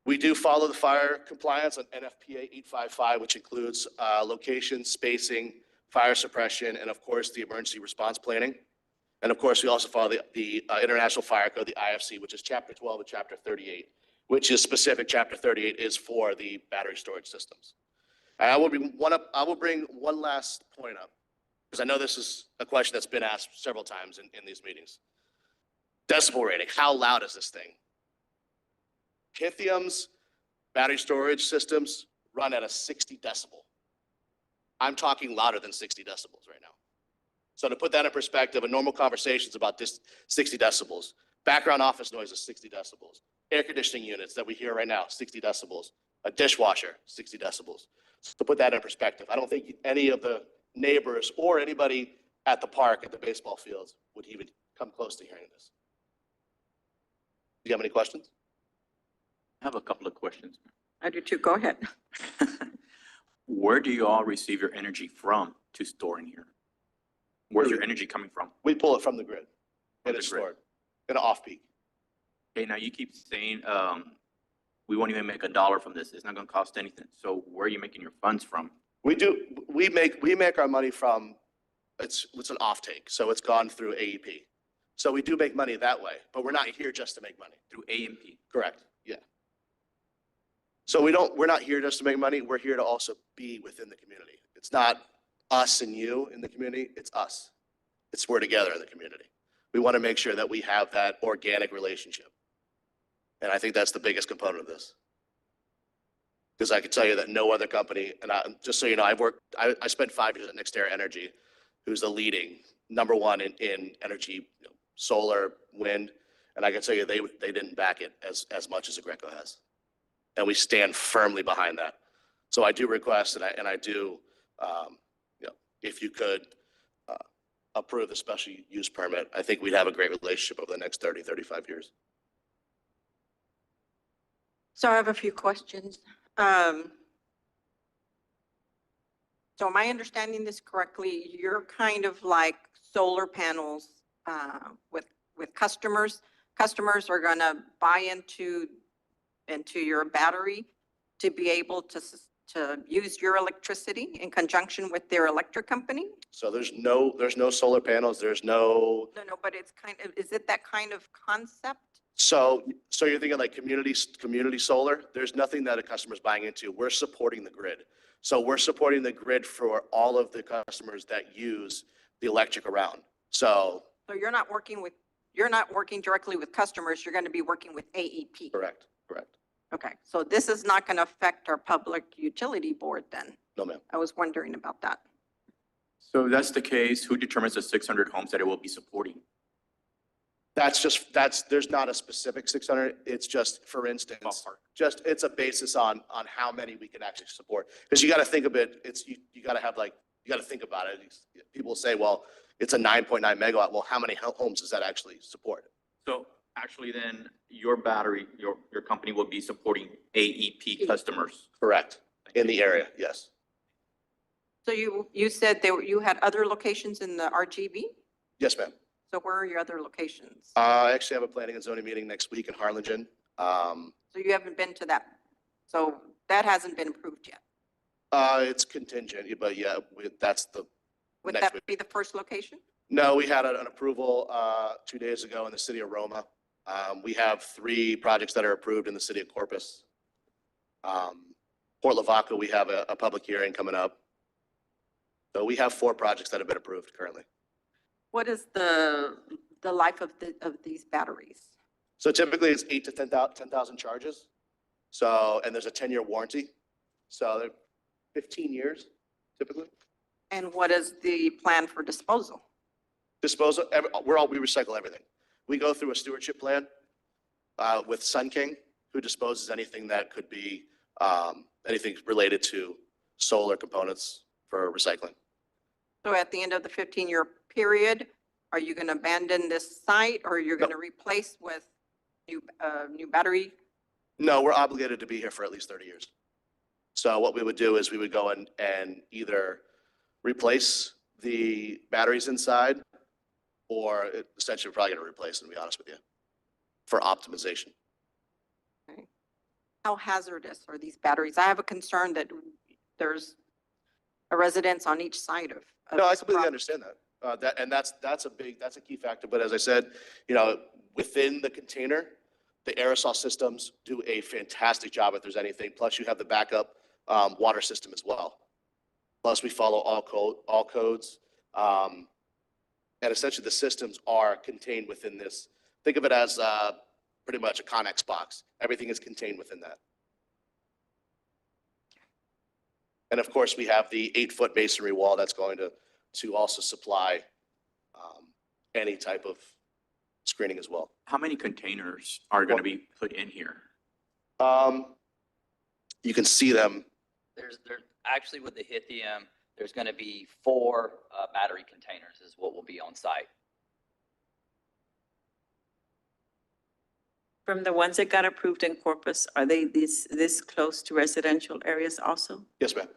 We do follow the fire compliance on NFPA 855, which includes location, spacing, fire suppression, and of course the emergency response planning. And of course, we also follow the International Fire Code, the IFC, which is Chapter 12 and Chapter 38, which is specific, chapter 38 is for the battery storage systems. And I will bring one last point up, because I know this is a question that's been asked several times in these meetings. Decibel rating, how loud is this thing? Pythium's battery storage systems run at a 60 decibel. I'm talking louder than 60 decibels right now. So to put that in perspective, a normal conversation is about this 60 decibels. Background office noise is 60 decibels. Air conditioning units that we hear right now, 60 decibels. A dishwasher, 60 decibels. So to put that in perspective, I don't think any of the neighbors or anybody at the park, at the baseball fields, would even come close to hearing this. Do you have any questions? I have a couple of questions. I do too. Go ahead. Where do you all receive your energy from to store in here? Where's your energy coming from? We pull it from the grid. From And the it's grid. stored in an off-peak. Okay, now you keep saying, we won't even make $1 from this. It's not gonna cost anything. So where are you making your funds from? We make our money from, it's an off-take, so it's gone through AEP. So we do make money that way, but we're not here just to make money. Through AMP? Correct, yeah. So we're not here just to make money, we're here to also be within the community. It's not us and you in the community, it's us. We're together in the community. We want to make sure that we have that organic relationship. And I think that's the biggest component of this. Because I can tell you that no other company, and just so you know, I spent 5 years at NextEra Energy, who's the leading #1 in energy, solar, wind, and I can tell you they didn't back it as much as Aggreko has. And we stand firmly behind that. So I do request, and I do, if you could approve the special use permit, I think we'd have a great relationship over the next 30, 35 years. So I have a few questions. So am I understanding this correctly? You're kind of like solar panels with customers. Customers are gonna buy into your battery to be able to use your electricity in conjunction with their electric company? So there's no solar panels, there's no, No, but it's kind of, is it that kind of concept? so you're thinking like community solar? There's nothing that a customer's buying into. We're supporting the grid. So we're supporting the grid for all of the customers that use the electric around. So. So you're not working directly with customers, you're going to be working with AEP? Correct. Okay, so this is not going to affect our public utility board then? No, ma'am. I was wondering about that. So if that's the case, who determines the 600 homes that it will be supporting? There's not a specific 600. It's just, for instance, Ballpark. it's a basis on how many we can actually support. Because you got to think of it, you got to think about it. People say, well, it's a 9.9 megawatt. Well, how many homes does that actually support? So actually then your battery, your company will be supporting AEP customers. Correct. In the area, yes. So you said you had other locations in the RGB? Yes, ma'am. So where are your other locations? I actually have a planning and zoning meeting next week in Harlingen. So you haven't been to that? So that hasn't been approved yet? It's contingent, but yeah, that's the. Would next that week. be the first location? No, we had an approval 2 days ago in the city of Roma. We have 3 projects that are approved in the city of Corpus. Port Lavaca, we have a public hearing coming up. So we have 4 projects that have been approved currently. What is the life of these batteries? So typically it's 8,000 to 10,000 charges. So, and there's a 10-year warranty. So they're 15 years typically. And what is the plan for disposal? Disposal, we recycle everything. We go through a stewardship plan with Sun King, who disposes anything that could be anything related to solar components for recycling. So at the end of the 15-year period, are you going to abandon this site or you're going to replace with new battery? No, we're obligated to be here for at least 30 years. So what we would do is we would go in and either replace the batteries inside, or essentially we're probably going to replace them, to be honest with you, for optimization. Okay. How hazardous are these batteries? I have a concern that there's a residence on each side of. No, I this completely property. understand that. That's a key factor. But as I said, within the container, The aerosol systems do a fantastic job if there's anything. Plus you have the backup water system as well. Plus we follow all codes. And essentially the systems are contained within this. Think of it as pretty much a Connex box. Everything is contained within that. And of course, we have the 8-foot masonry wall that's going to also supply any type of screening as well. How many containers are going to be put in here? You can see them. There's actually with the lithium, there's going to be 4 battery containers is what will be on site. From the ones that got approved in Corpus, are they this close to residential areas also? Yes, ma'am.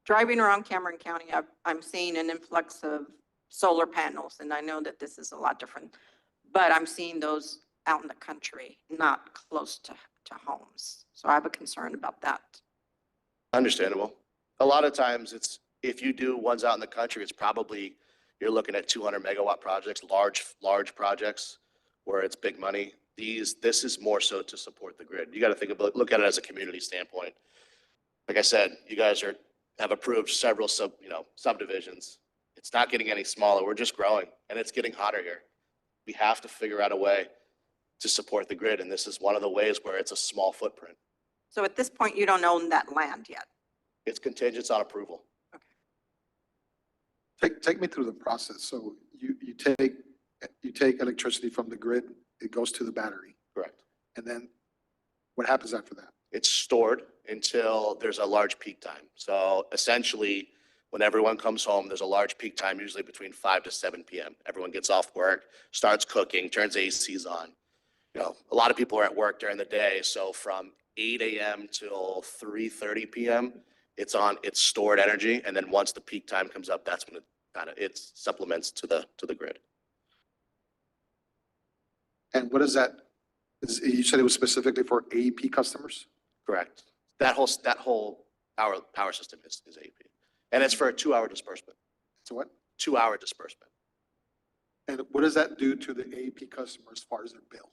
Driving around Cameron County, I'm seeing an influx of solar panels, and I know that this is a lot different, but I'm seeing those out in the country, not close to homes. So I have a concern about that. Understandable. A lot of times it's, if you do ones out in the country, it's probably, you're looking at 200 megawatt projects, large projects where it's big money. This is more so to support the grid. You got to think about, look at it as a community standpoint. Like I said, you guys have approved several subdivisions. It's not getting any smaller. We're just growing and it's getting hotter here. We have to figure out a way to support the grid. And this is one of the ways where it's a small footprint. So at this point, you don't own that land yet. It's contingent on approval. Take me through the process. So you take electricity from the grid, it goes to the battery, Correct. and then what happens after that? It's stored until there's a large peak time. So essentially, when everyone comes home, there's a large peak time, usually between 5 to 7 p.m. Everyone gets off work, starts cooking, turns ACs on. A lot of people are at work during the day. So from 8 a.m. till 3:30 p.m., it's stored energy. And then once the peak time comes up, that's when it supplements to the grid. And what is that? You said it was specifically for AEP customers? Correct. That whole power system is AEP. And it's for a 2-hour disbursement. So what? 2-hour disbursement. And what does that do to the AEP customer as far as their bill?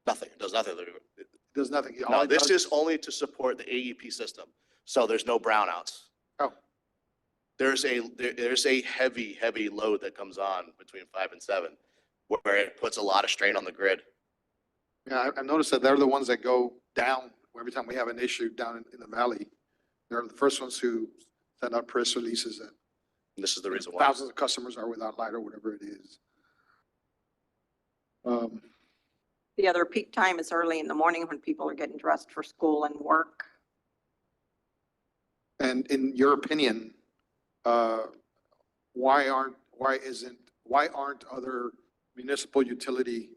Nothing. It does nothing. It does nothing. All No, it this does is only to support the AEP system. So there's no brownouts. Oh. There's a heavy load that comes on between 5 and 7 where it puts a lot of strain on the grid. Yeah, I've noticed that they're the ones that go down every time we have an issue down in the valley. They're the first ones who send out press releases that And this is the reason why. thousands of customers are without light or whatever it is. The other peak time is early in the morning when people are getting dressed for school and work. And in your opinion, why aren't other municipal utility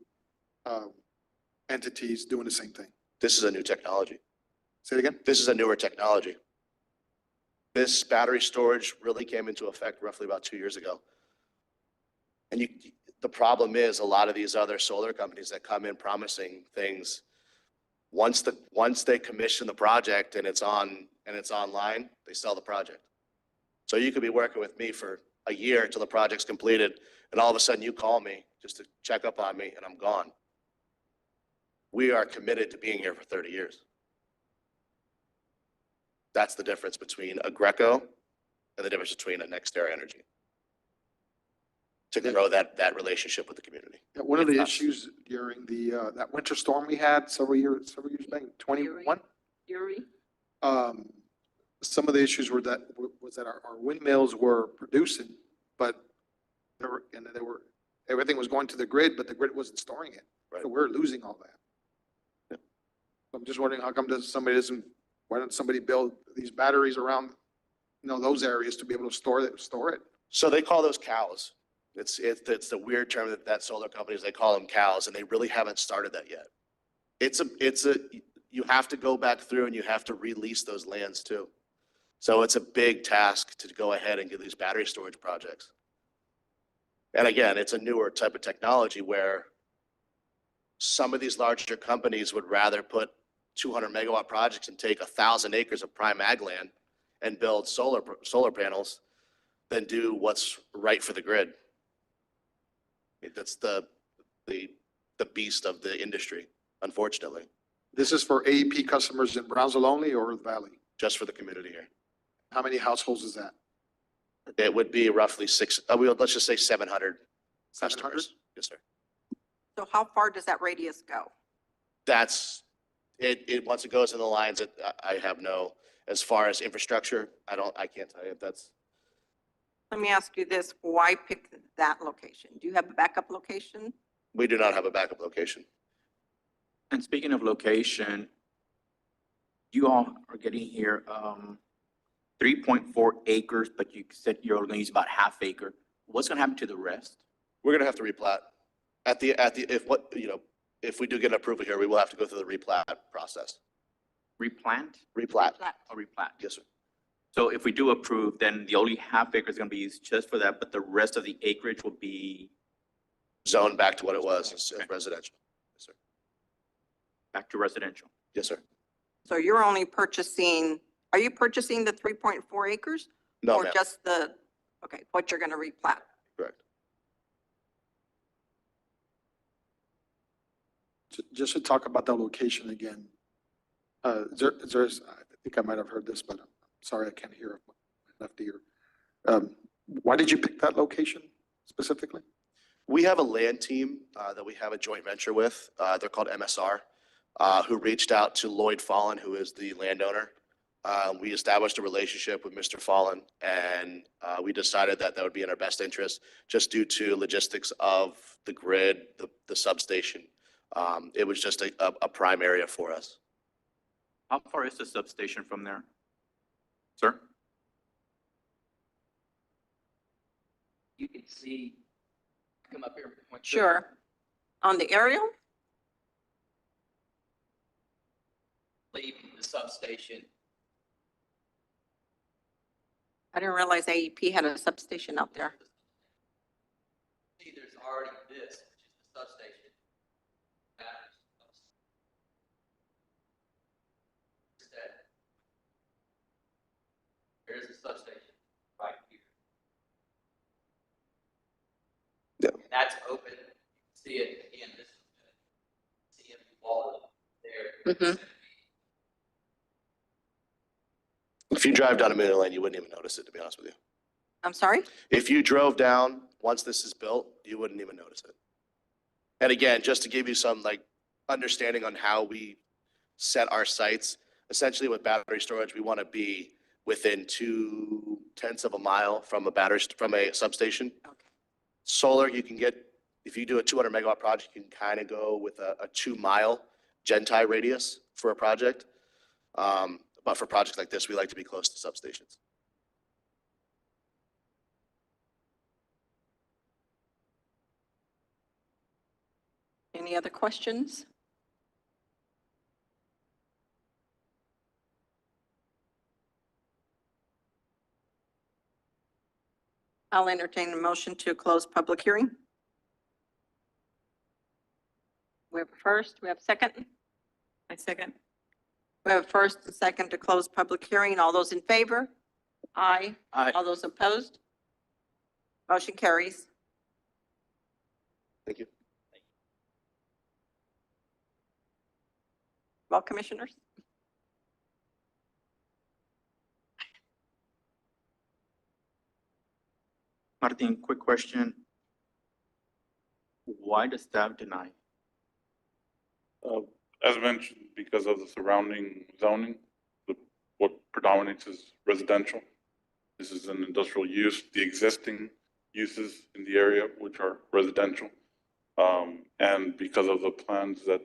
entities doing the same thing? This is a new technology. Say it again? This is a newer technology. This battery storage really came into effect roughly about 2 years ago. And the problem is a lot of these other solar companies that come in promising things, once they commission the project and it's online, they sell the project. So you could be working with me for a year until the project's completed, and all of a sudden you call me just to check up on me and I'm gone. We are committed to being here for 30 years. That's the difference between a Greco and the difference between a NextEra Energy. To grow that relationship with the community. One of the issues during that winter storm we had several years back, 21. Yuri? Some of the issues was that our windmills were producing, but everything was going to the grid, but the grid wasn't storing it. Right. So we're losing all that. Yeah. So I'm just wondering how come why don't somebody build these batteries around, those areas to be able to store it? So they call those cows. It's the weird term that solar companies, they call them cows, and they really haven't started that yet. You have to go back through and you have to release those lands too. So it's a big task to go ahead and get these battery storage projects. And again, it's a newer type of technology where some of these larger companies would rather put 200 megawatt projects and take 1,000 acres of prime ag land and build solar panels than do what's right for the grid. That's the the beast of the industry, unfortunately, This is for AEP customers in Brownsville only or the Valley? just for the community here. How many households is that? It would be roughly let's just say 700 700? customers. Yes, sir. So how far does that radius go? That's, once it goes in the lines, I have no, as far as infrastructure, I can't tell you if that's, Let me ask you this, why pick that location? Do you have a backup location? we do not have a backup location. And speaking of location, you all are getting here, 3.4 acres, but you said you're only gonna use about half acre. What's gonna happen to the rest? We're gonna have to replat. If we do get an approval here, we will have to go through the replat process. Replant Replat, or replat? yes, sir. So if we do approve, then the only half acre is gonna be used just for that, but the rest of the acreage will be Zone back to what it was, as Okay. residential. Yes, sir. back to residential. Yes, sir. So you're only purchasing, are you purchasing the 3.4 acres? No, Or ma'am, just what you're gonna replat? correct. Just to talk about that location again. I think I might have heard this, but I'm sorry, I can't hear my left ear. Why did you pick that location specifically? We have a land team that we have a joint venture with. They're called MSR, who reached out to Lloyd Fallen, who is the landowner. We established a relationship with Mr. Fallen, and we decided that that would be in our best interest, just due to logistics of the grid, the substation. It was just a prime area for us. How far is the substation from there? Sir? You can see, come up here. and point to- Sure. On the aerial? Leave the substation. I didn't realize AEP had a substation out there. See, there's already this, which is the substation. There's a substation right here. Yeah. And that's open. You can see it again, this is the CMU wall there. Mhm. If you drive down a Million Lane, you wouldn't even notice it, to be honest with you. I'm sorry? If you drove down, once this is built, you wouldn't even notice it. And again, just to give you some understanding on how we set our sites, essentially with battery storage, we want to be within 0.2 of a mile from a substation. Okay. Solar, you can get, if you do a 200 megawatt project, you can kind of go with a 2-mile gen-tie radius for a project. But for projects like this, we like to be close to substations. Any other questions? I'll entertain a motion to close public hearing. We have a first, we have a second. I second. We have a first and second to close public hearing. All those in favor? Aye. Aye. All those opposed? Motion carries. Thank you. Well, commissioners? Martin, quick question. Why does staff deny? As mentioned, because of the surrounding zoning, what predominates is residential. This is an industrial use, the existing uses in the area, which are residential. And because of the plans that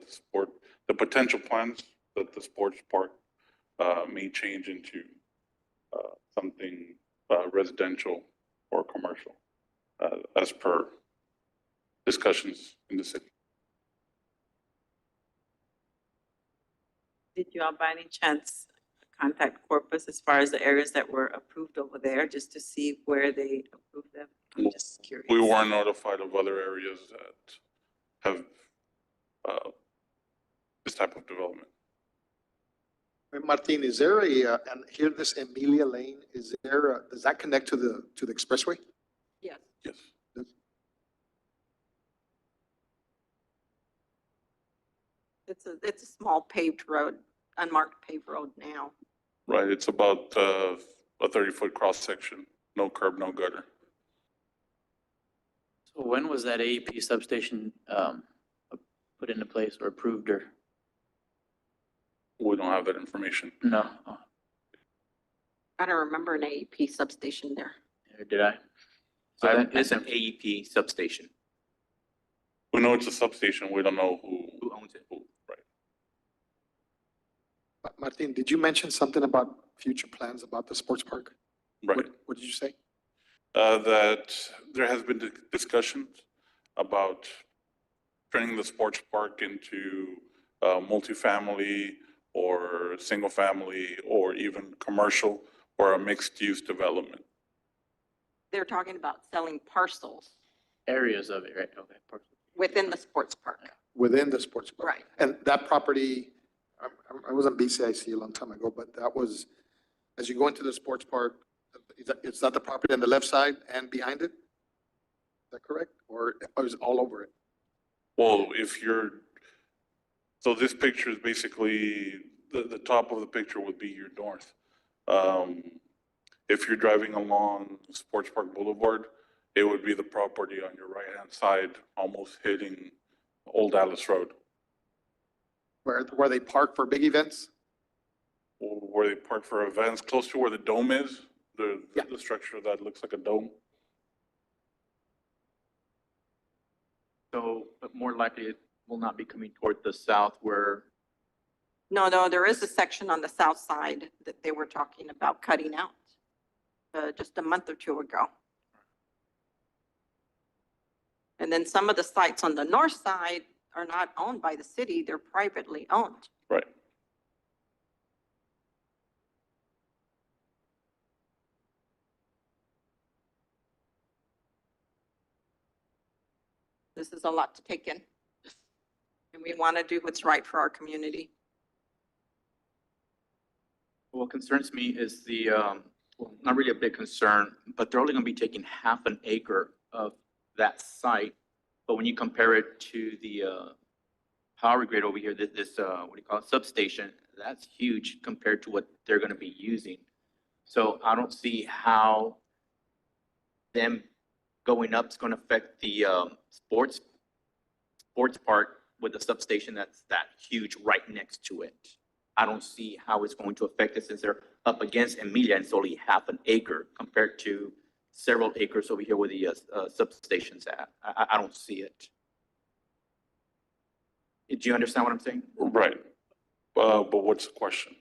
the potential plans that the sports park may change into something residential or commercial, as per discussions in the city. Did you all by any chance contact Corpus as far as the areas that were approved over there, just to see where they approved them? I'm just curious. We weren't notified of other areas that have this type of development. Martin, is there and here this Emilia Lane, does that connect to the expressway? Yes. Yes. It's a small paved road, unmarked paved road now. Right, it's about a 30-foot cross-section, no curb, no gutter. So when was that AEP substation, put into place or approved or, We don't have that information. no? Oh, I don't remember an AEP substation there. or did I? So I- that is an AEP substation. We know it's a substation, we don't know Who who, owns it? right. Martin, did you mention something about future plans about the sports park? Right. What did you say? That there has been discussions about turning the sports park into multifamily or single family or even commercial or a mixed-use development. They're talking about selling parcels Areas of it, right? Okay. Parcel. within the sports park. Within the sports park? Right. And that property, I was on BCIC a long time ago, but that was, as you go into the sports park, is that the property on the left side and behind it? Is that correct? Or is it all over it? Well, so this picture is basically, the top of the picture would be your north. If you're driving along Sports Park Boulevard, it would be the property on your right-hand side, almost hitting Old Dallas Road, Where they park for big events? or where they park for events, close to where the dome is, Yeah. the structure that looks like a dome. So, but more likely it will not be coming toward the south where, No, there is a section on the south side that they were talking about cutting out just a month or two ago. And then some of the sites on the north side are not owned by the city, they're privately owned. Right. This is a lot to take in. And we want to do what's right for our community. what concerns me is the, well, not really a big concern, but they're only gonna be taking half an acre of that site. But when you compare it to the, power grid over here, this, what do you call it, substation, that's huge compared to what they're gonna be using. So I don't see how them going up is gonna affect the, sports part with the substation that's that huge right next to it. I don't see how it's going to affect it since they're up against Emilia and it's only half an acre compared to several acres over here where the substation's at. I don't see it. Do you understand what I'm saying? Right. But what's the question?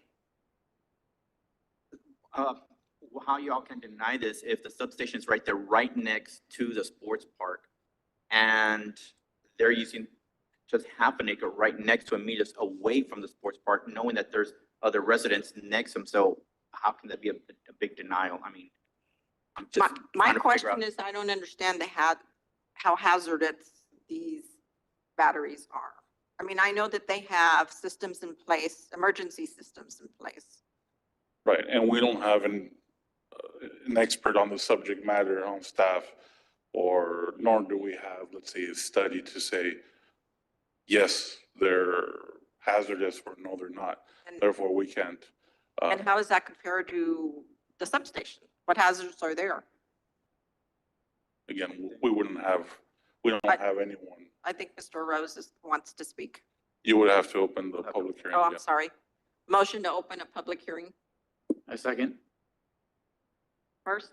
How y'all can deny this if the substation's right there, right next to the sports park, and they're using just half an acre right next to Emilia's away from the sports park, knowing that there's other residents next to them. So how can that be a big denial? I mean, I'm just My trying to figure out. question is, I don't understand how hazardous these batteries are. I mean, I know that they have systems in place, emergency systems in place. Right, and we don't have an expert on the subject matter on staff, or nor do we have, let's say, a study to say, yes, they're hazardous, or no, they're not. And- Therefore, we can't. And how does that compare to the substation? What hazards are there? Again, we wouldn't have, we don't But- have anyone. I think Mr. Rose wants to speak. You would have to open the public hearing. Oh, yeah. I'm sorry. Motion to open a public hearing A second. first.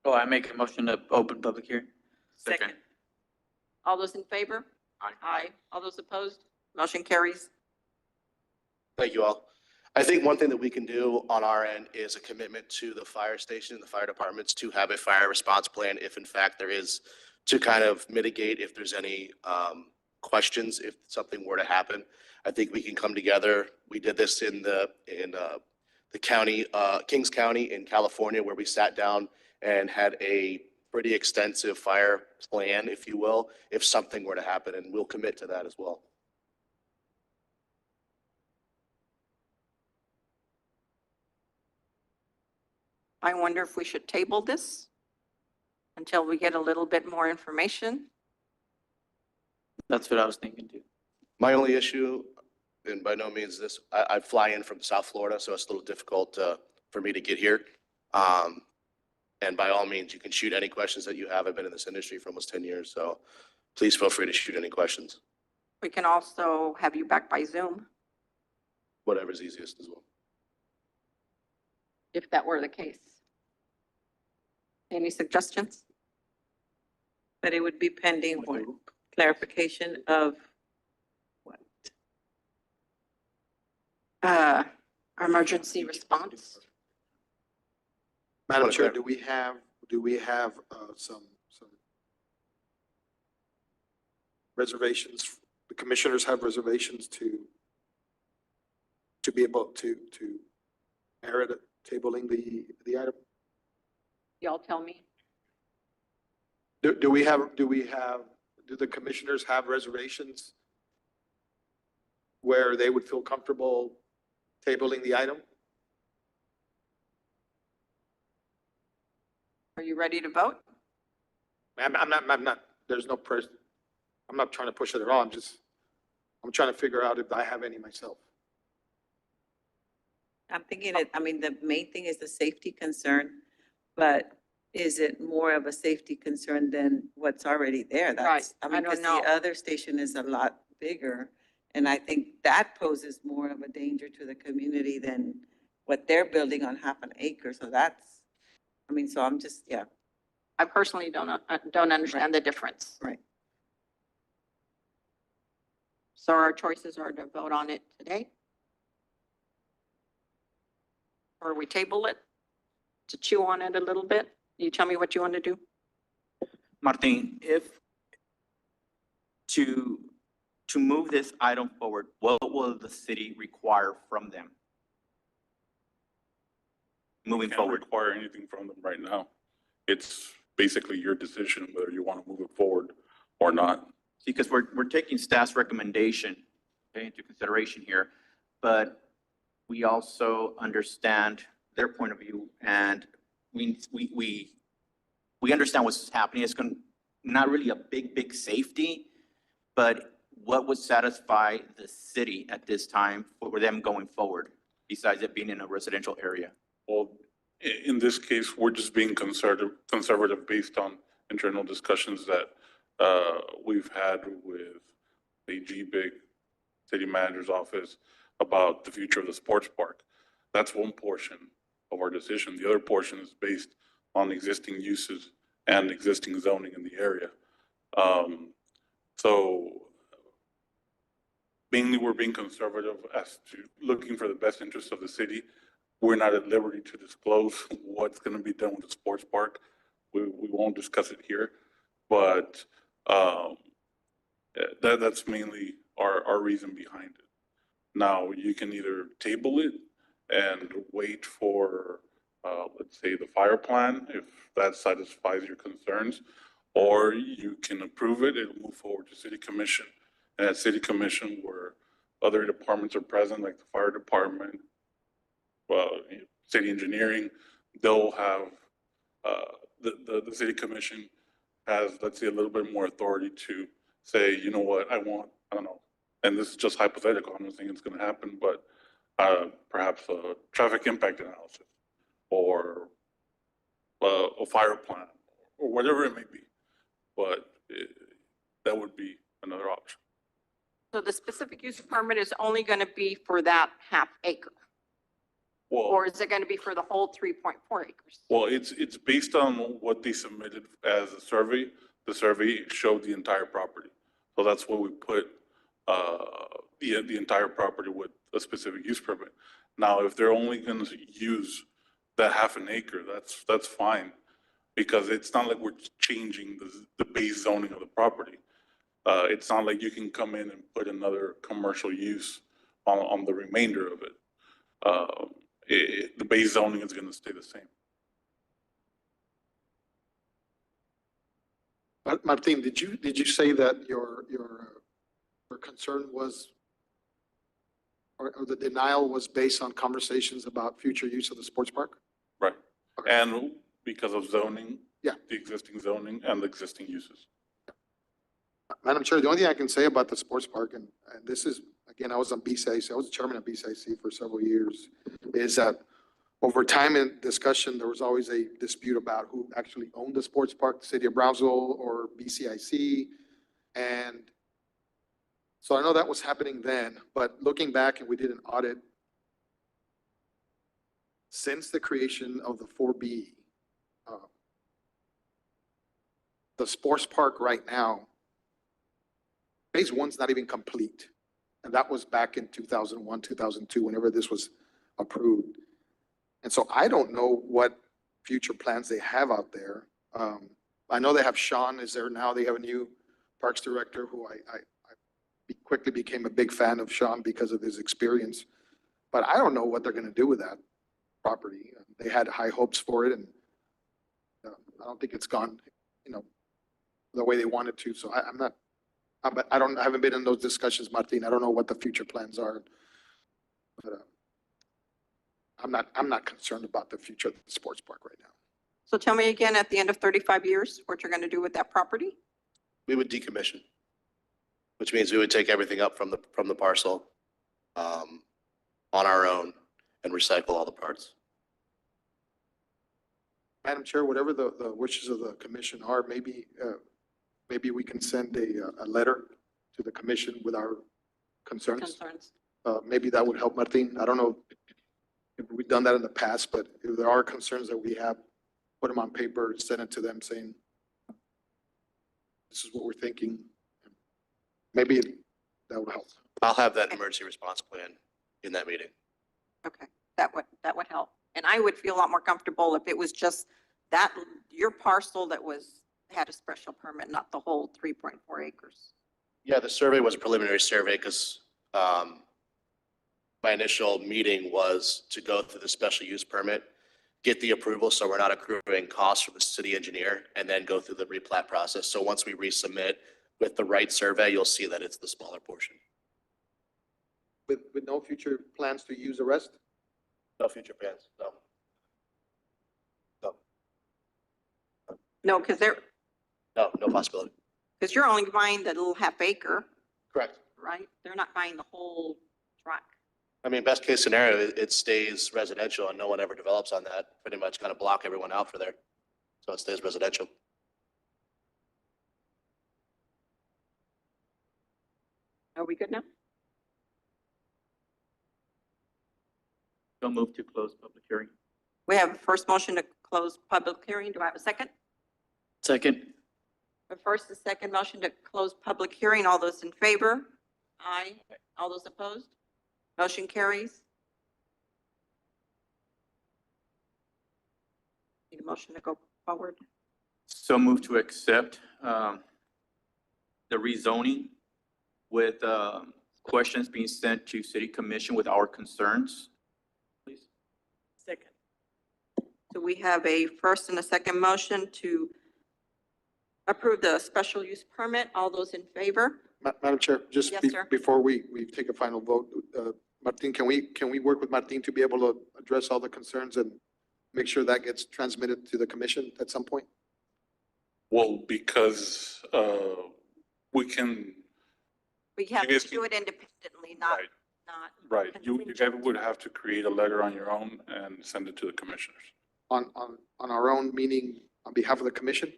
Oh, I make a motion to open public hearing. Second. All those in favor? Aye. Aye. All those opposed? Motion carries. Thank you all. I think one thing that we can do on our end is a commitment to the fire station, the fire departments to have a fire response plan if in fact there is, to kind of mitigate if there's any questions, if something were to happen. I think we can come together. We did this in the county, Kings County in California, where we sat down and had a pretty extensive fire plan, if you will, if something were to happen, and we'll commit to that as well. I wonder if we should table this until we get a little bit more information. That's what I was thinking too. My only issue, And by no means this, I fly in from South Florida, so it's a little difficult for me to get here. And by all means, you can shoot any questions that you have. I've been in this industry for almost 10 years, so please feel free to shoot any questions, We can also have you back by Zoom. whatever's easiest as well. If that were the case. Any suggestions? But it would be pending what? Clarification of what? Emergency response? Madam What Chair, about- do we have, some reservations? The commissioners have reservations to be able to merit tabling the item? Y'all tell me. Do the commissioners have reservations where they would feel comfortable tabling the item? Are you ready to vote? I'm not, there's no I'm not trying to push it at all. I'm trying to figure out if I have any myself. I'm thinking it, I mean, the main thing is the safety concern, but is it more of a safety concern than what's already there? That's, I I mean, don't because know. the other station is a lot bigger. And I think that poses more of a danger to the community than what they're building on half an acre. So that's, I mean, so I'm just, yeah. I personally don't understand the difference. Right. So our choices are to vote on it today? Or we table it to chew on it a little bit? You tell me what you want to do? Martin, if to move this item forward, what will the city require from them? Moving Can't forward, require anything from them right now. It's basically your decision whether you want to move it forward or not. because we're taking staff's recommendation, okay, into consideration here, but we also understand their point of view, and we understand what's happening. It's not really a big safety, but what would satisfy the city at this time for them going forward, besides it being in a residential area? Well, in this case, we're just being conservative based on internal discussions that we've had with the GBIG city manager's office about the future of the sports park. That's one portion of our decision. The other portion is based on existing uses and existing zoning in the area. So mainly we're being conservative as to looking for the best interests of the city. We're not at liberty to disclose what's going to be done with the sports park. We won't discuss it here, but that's mainly our reason behind it. Now, you can either table it and wait for, let's say, the fire plan, if that satisfies your concerns, or you can approve it and move forward to city commission. And at city commission, where other departments are present, like the fire department, city engineering, they'll have, the city commission has, let's say, a little bit more authority to say, you know what, I don't know, and this is just hypothetical, I'm not saying it's gonna happen, but perhaps a traffic impact analysis or a fire plan or whatever it may be. But that would be another option. So the specific use permit is only going to be for that half acre? Well, Or is it going to be for the whole 3.4 acres? well, it's based on what they submitted as a survey. The survey showed the entire property. So that's what we put, the entire property with a specific use permit. Now, if they're only gonna use that half an acre, that's fine. Because it's not like we're changing the base zoning of the property. It's not like you can come in and put another commercial use on the remainder of it. The base zoning is gonna stay the same. Martin, did you say that your concern was, or the denial was based on conversations about future use of the sports park? Right. Okay. And because of zoning. Yeah. The existing zoning and the existing uses. Madam Chair, the only thing I can say about the sports park, and this is, again, again, I was on BCIC, I was chairman of BCIC for several years, is that over time in discussion, there was always a dispute about who actually owned the sports park, the city of Brownsville or BCIC. And so I know that was happening then, but looking back, and we did an audit, since the creation of the 4B, the sports park right now, phase one's not even complete. And that was back in 2001, 2002, whenever this was approved. And so I don't know what future plans they have out there. I know they have Sean is there now. They have a new parks director who I quickly became a big fan of Sean because of his experience. But I don't know what they're going to do with that property. They had high hopes for it, and I don't think it's gone, the way they wanted to. So I'm not, but I haven't been in those discussions, Martin. I don't know what the future plans are. But I'm not concerned about the future of the sports park right now. So tell me again, at the end of 35 years, what you're going to do with that property? We would decommission, which means we would take everything up from the parcel on our own and recycle all the parts. Madam Chair, whatever the wishes of the commission are, maybe we can send a letter to the commission with our concerns. Maybe that would help, Martin. I don't know if we've done that in the past, but if there are concerns that we have, put them on paper, send it to them saying, this is what we're thinking. Maybe that would help. I'll have that emergency response plan in that meeting. Okay, that would help. And I would feel a lot more comfortable if it was just that, your parcel that had a special permit, not the whole 3.4 acres. Yeah, the survey was a preliminary survey because my initial meeting was to go through the special use permit, get the approval so we're not accruing costs from the city engineer, and then go through the replat process. So once we resubmit with the right survey, you'll see that it's the smaller portion. With no future plans to use the rest? No future plans, no. No, because No possibility. you're only buying the little half acre, Correct. right? They're not buying the whole tract. I mean, best case scenario, it stays residential and no one ever develops on that. Pretty much kind of block everyone out for there. So it stays residential. Are we good now? Don't move to close public hearing. We have a first motion to close public hearing. Do I have a second? Second. A first and second motion to close public hearing. All those in favor? Aye. All those opposed? Motion carries. Need a motion to go forward. So move to accept the rezoning with questions being sent to city commission with our concerns. Please. Second. So we have a first and a second motion to approve the special use permit. All those in favor? Madam Chair, just Yes, sir. before we take a final vote, Martin, can we work with Martin to be able to address all the concerns and make sure that gets transmitted to the commission at some point? Well, because we can, We have guys to do it independently, not, right, not. right. You guys would have to create a letter on your own and send it to the commissioners. On our own, meaning on behalf of the commission?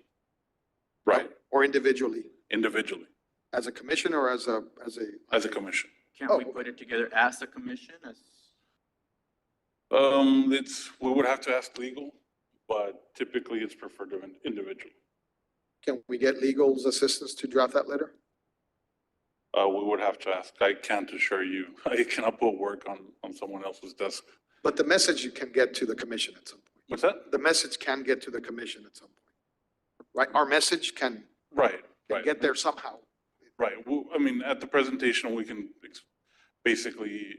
Right, Or individually? individually, As a commission or as a? as a commission. Can't we put it together as a commission? We would have to ask legal, but typically it's preferred to individually. Can we get legal's assistance to draft that letter? We would have to ask. I can't assure you. I cannot put work on someone else's desk. But the message can get to the commission at some point. What's that? The message can get to the commission at some point. Right? Our message can Right, right. get there somehow. Right. Well, I mean, at the presentation, we can basically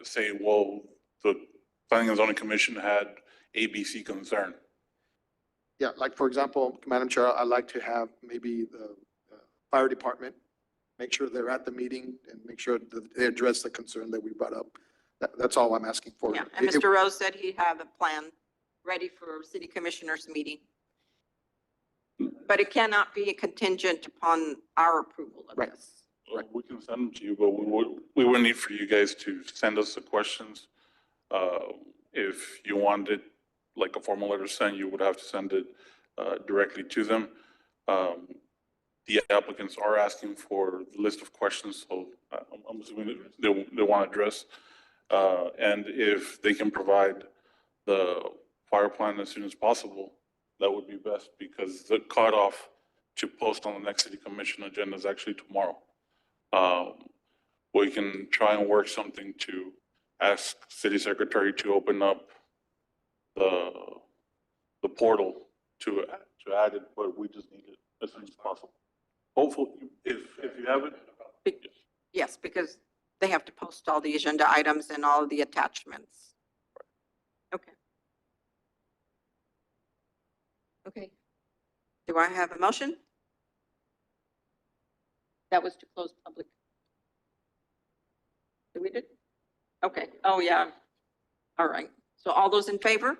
say, well, the Planning and Zoning Commission had ABC concern. Yeah, like for example, Madam Chair, I'd like to have maybe the fire department, make sure they're at the meeting and make sure that they address the concern that we brought up. That's all I'm asking for. Yeah, and Mr. Rose said he'd have a plan ready for city commissioners meeting. But it cannot be a contingent upon our approval of Right. this. We can send them to you, but we would need for you guys to send us the questions. If you wanted like a formal letter sent, you would have to send it directly to them. The applicants are asking for the list of questions, so I'm assuming they want to address. And if they can provide the fire plan as soon as possible, that would be best, because the cutoff to post on the next city commission agenda is actually tomorrow. We can try and work something to ask city secretary to open up the portal to add it, but we just need it as soon as possible. Hopefully, if you have it. Yes, because they have to post all the agenda items and all of the attachments. Okay. Okay. Do I have a motion? That was to close public. Did we did? Okay. Oh, yeah. All right. So all those in favor?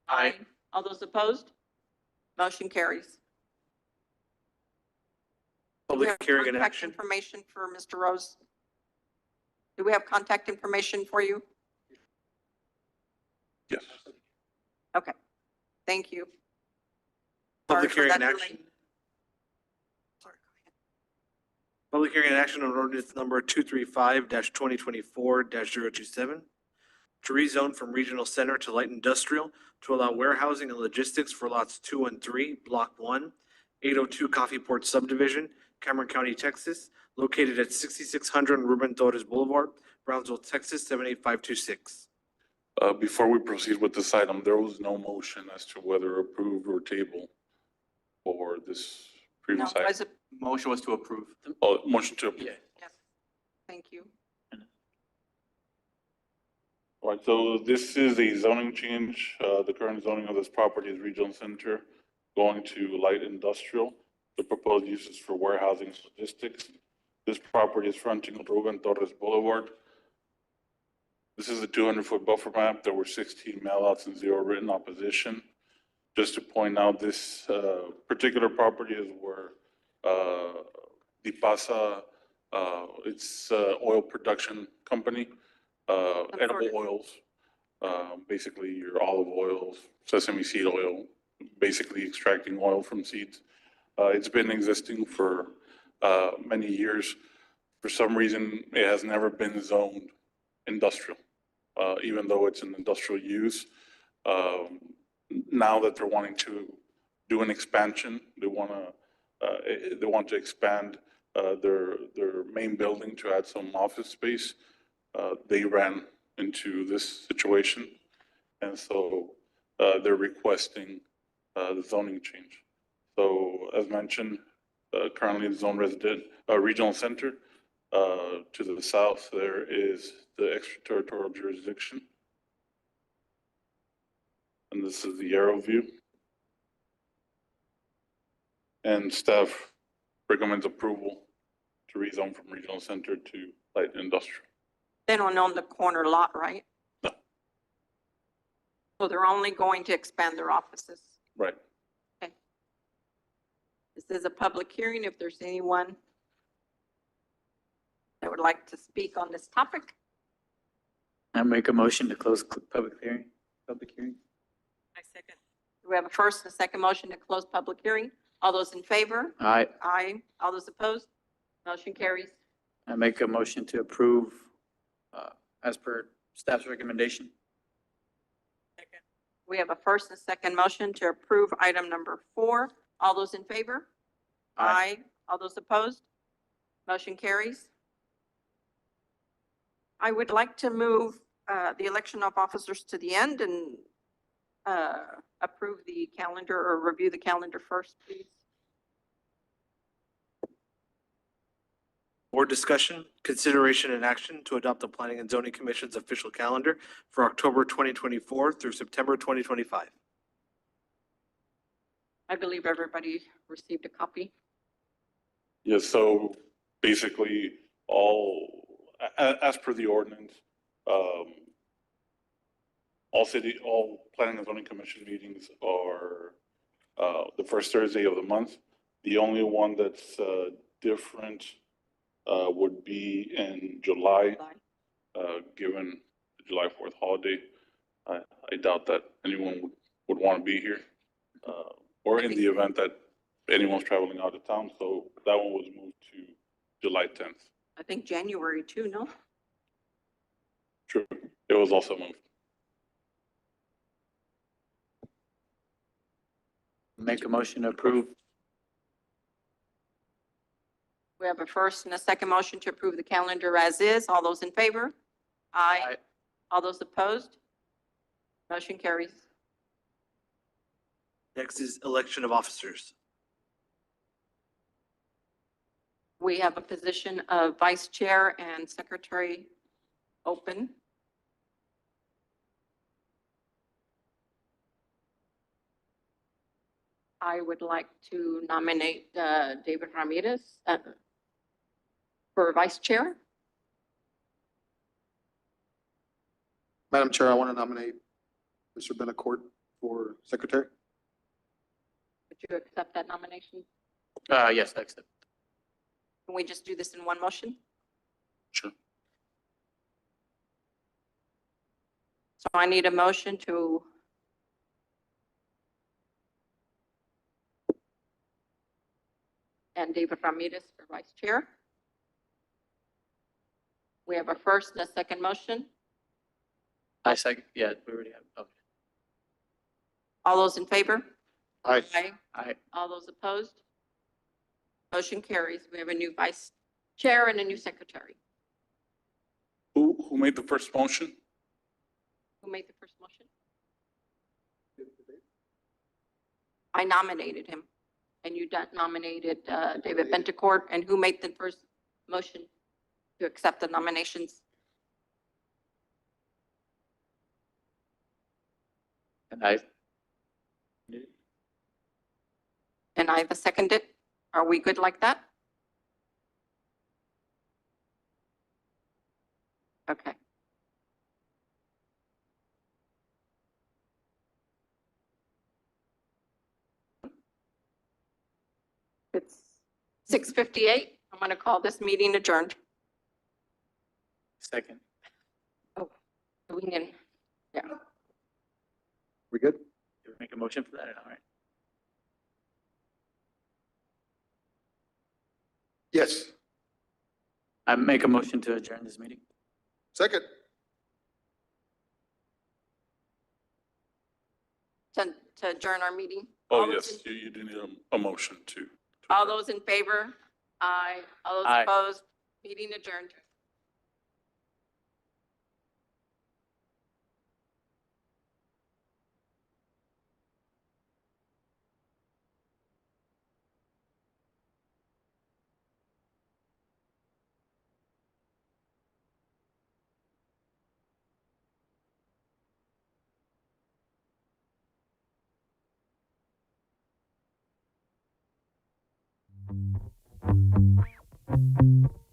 Aye. All those opposed? Motion carries. Do we Public have hearing and contact action. Information for Mr. Rose? Do we have contact information for you? Yes. Okay, thank you. Public Sorry hearing for and that action. delay. Sorry, go ahead. Public hearing and action on ordinance number 235-2024-027 to rezone from regional center to light industrial to allow warehousing and logistics for lots 2 and 3, block 1, 802 Coffee Port subdivision, Cameron County, Texas, located at 6600 Ruben Torres Boulevard, Brownsville, Texas, 78526. Before we proceed with this item, there was no motion as to whether approve or table for this No, previous item. was it? Motion was to approve. Oh, motion to approve. Yeah. Yes, thank you. All right, so this is a zoning change. The current zoning of this property is regional center going to light industrial. The proposed uses for warehousing and logistics. This property is fronting on Ruben Torres Boulevard. This is a 200-foot buffer map. There were 16 mailouts and 0 written opposition. Just to point out, this particular property is where Dipasa, it's oil production company, edible oils, basically your olive oils, sesame seed oil, basically extracting oil from seeds. It's been existing for many years. For some reason, it has never been zoned industrial, even though it's an industrial use. Now that they're wanting to do an expansion, they want to expand their main building to add some office space. They ran into this situation, and so they're requesting the zoning change. So as mentioned, currently the zone resident, regional center. To the south, there is the extraterritorial jurisdiction. And this is the arrow view. And staff recommends approval to rezone from regional center to light industrial. Then on the corner lot, right? No. So they're only going to expand their offices. Right. This is a public hearing. If there's anyone that would like to speak on this topic, I make a motion to close public hearing. I second. We have a first and a second motion to close public hearing. All those in favor? Aye. Aye. All those opposed? Motion carries. I make a motion to approve as per staff's recommendation. We have a first and second motion to approve item number 4. All those in favor? Aye. All those opposed? Motion carries. I would like to move the election of officers to the end and approve the calendar or review the calendar first, please. Board discussion, consideration and action to adopt the Planning and Zoning Commission's official calendar for October 2024 through September 2025. I believe everybody received a copy. Yeah, so basically as per the ordinance, all planning and zoning commission meetings are the first Thursday of the month. The only one that's different would be in July, given the July 4th holiday. I doubt that anyone would want to be here, or in the event that anyone's traveling out of town. So that one was moved to July 10th. I think January too, no? True. It was also moved. Make a motion to approve. We have a first and a second motion to approve the calendar as is. All those in favor? Aye. Aye. All those opposed? Motion carries. Next is election of officers. We have a position of vice chair and secretary open. I would like to nominate David Ramirez for vice chair. Madam Chair, I want to nominate Mr. Benacourt for secretary. Would you accept that nomination? Yes, I accept. Can we just do this in one motion? Sure. So I need a motion to and David Ramirez for vice chair. We have a first and a second motion. I second, yeah, we already have, okay. All those in favor? Aye. Aye. All those opposed? Motion carries. We have a new vice chair and a new secretary. Who made the first motion? Who made the first motion? I nominated him, and you nominated David Benacourt. And who made the first motion to accept the nominations? And I, And I the seconded. Are we good like that? Okay. It's 6:58. I'm going to call this meeting adjourned. second. We can, yeah. We good? Did we make a motion for that? All right. Yes. I make a motion to adjourn this meeting. Second. To adjourn our meeting. Oh, All those yes, in- you do need a motion to. All those in favor? Aye. All those Aye. opposed? Meeting adjourned. Thank you.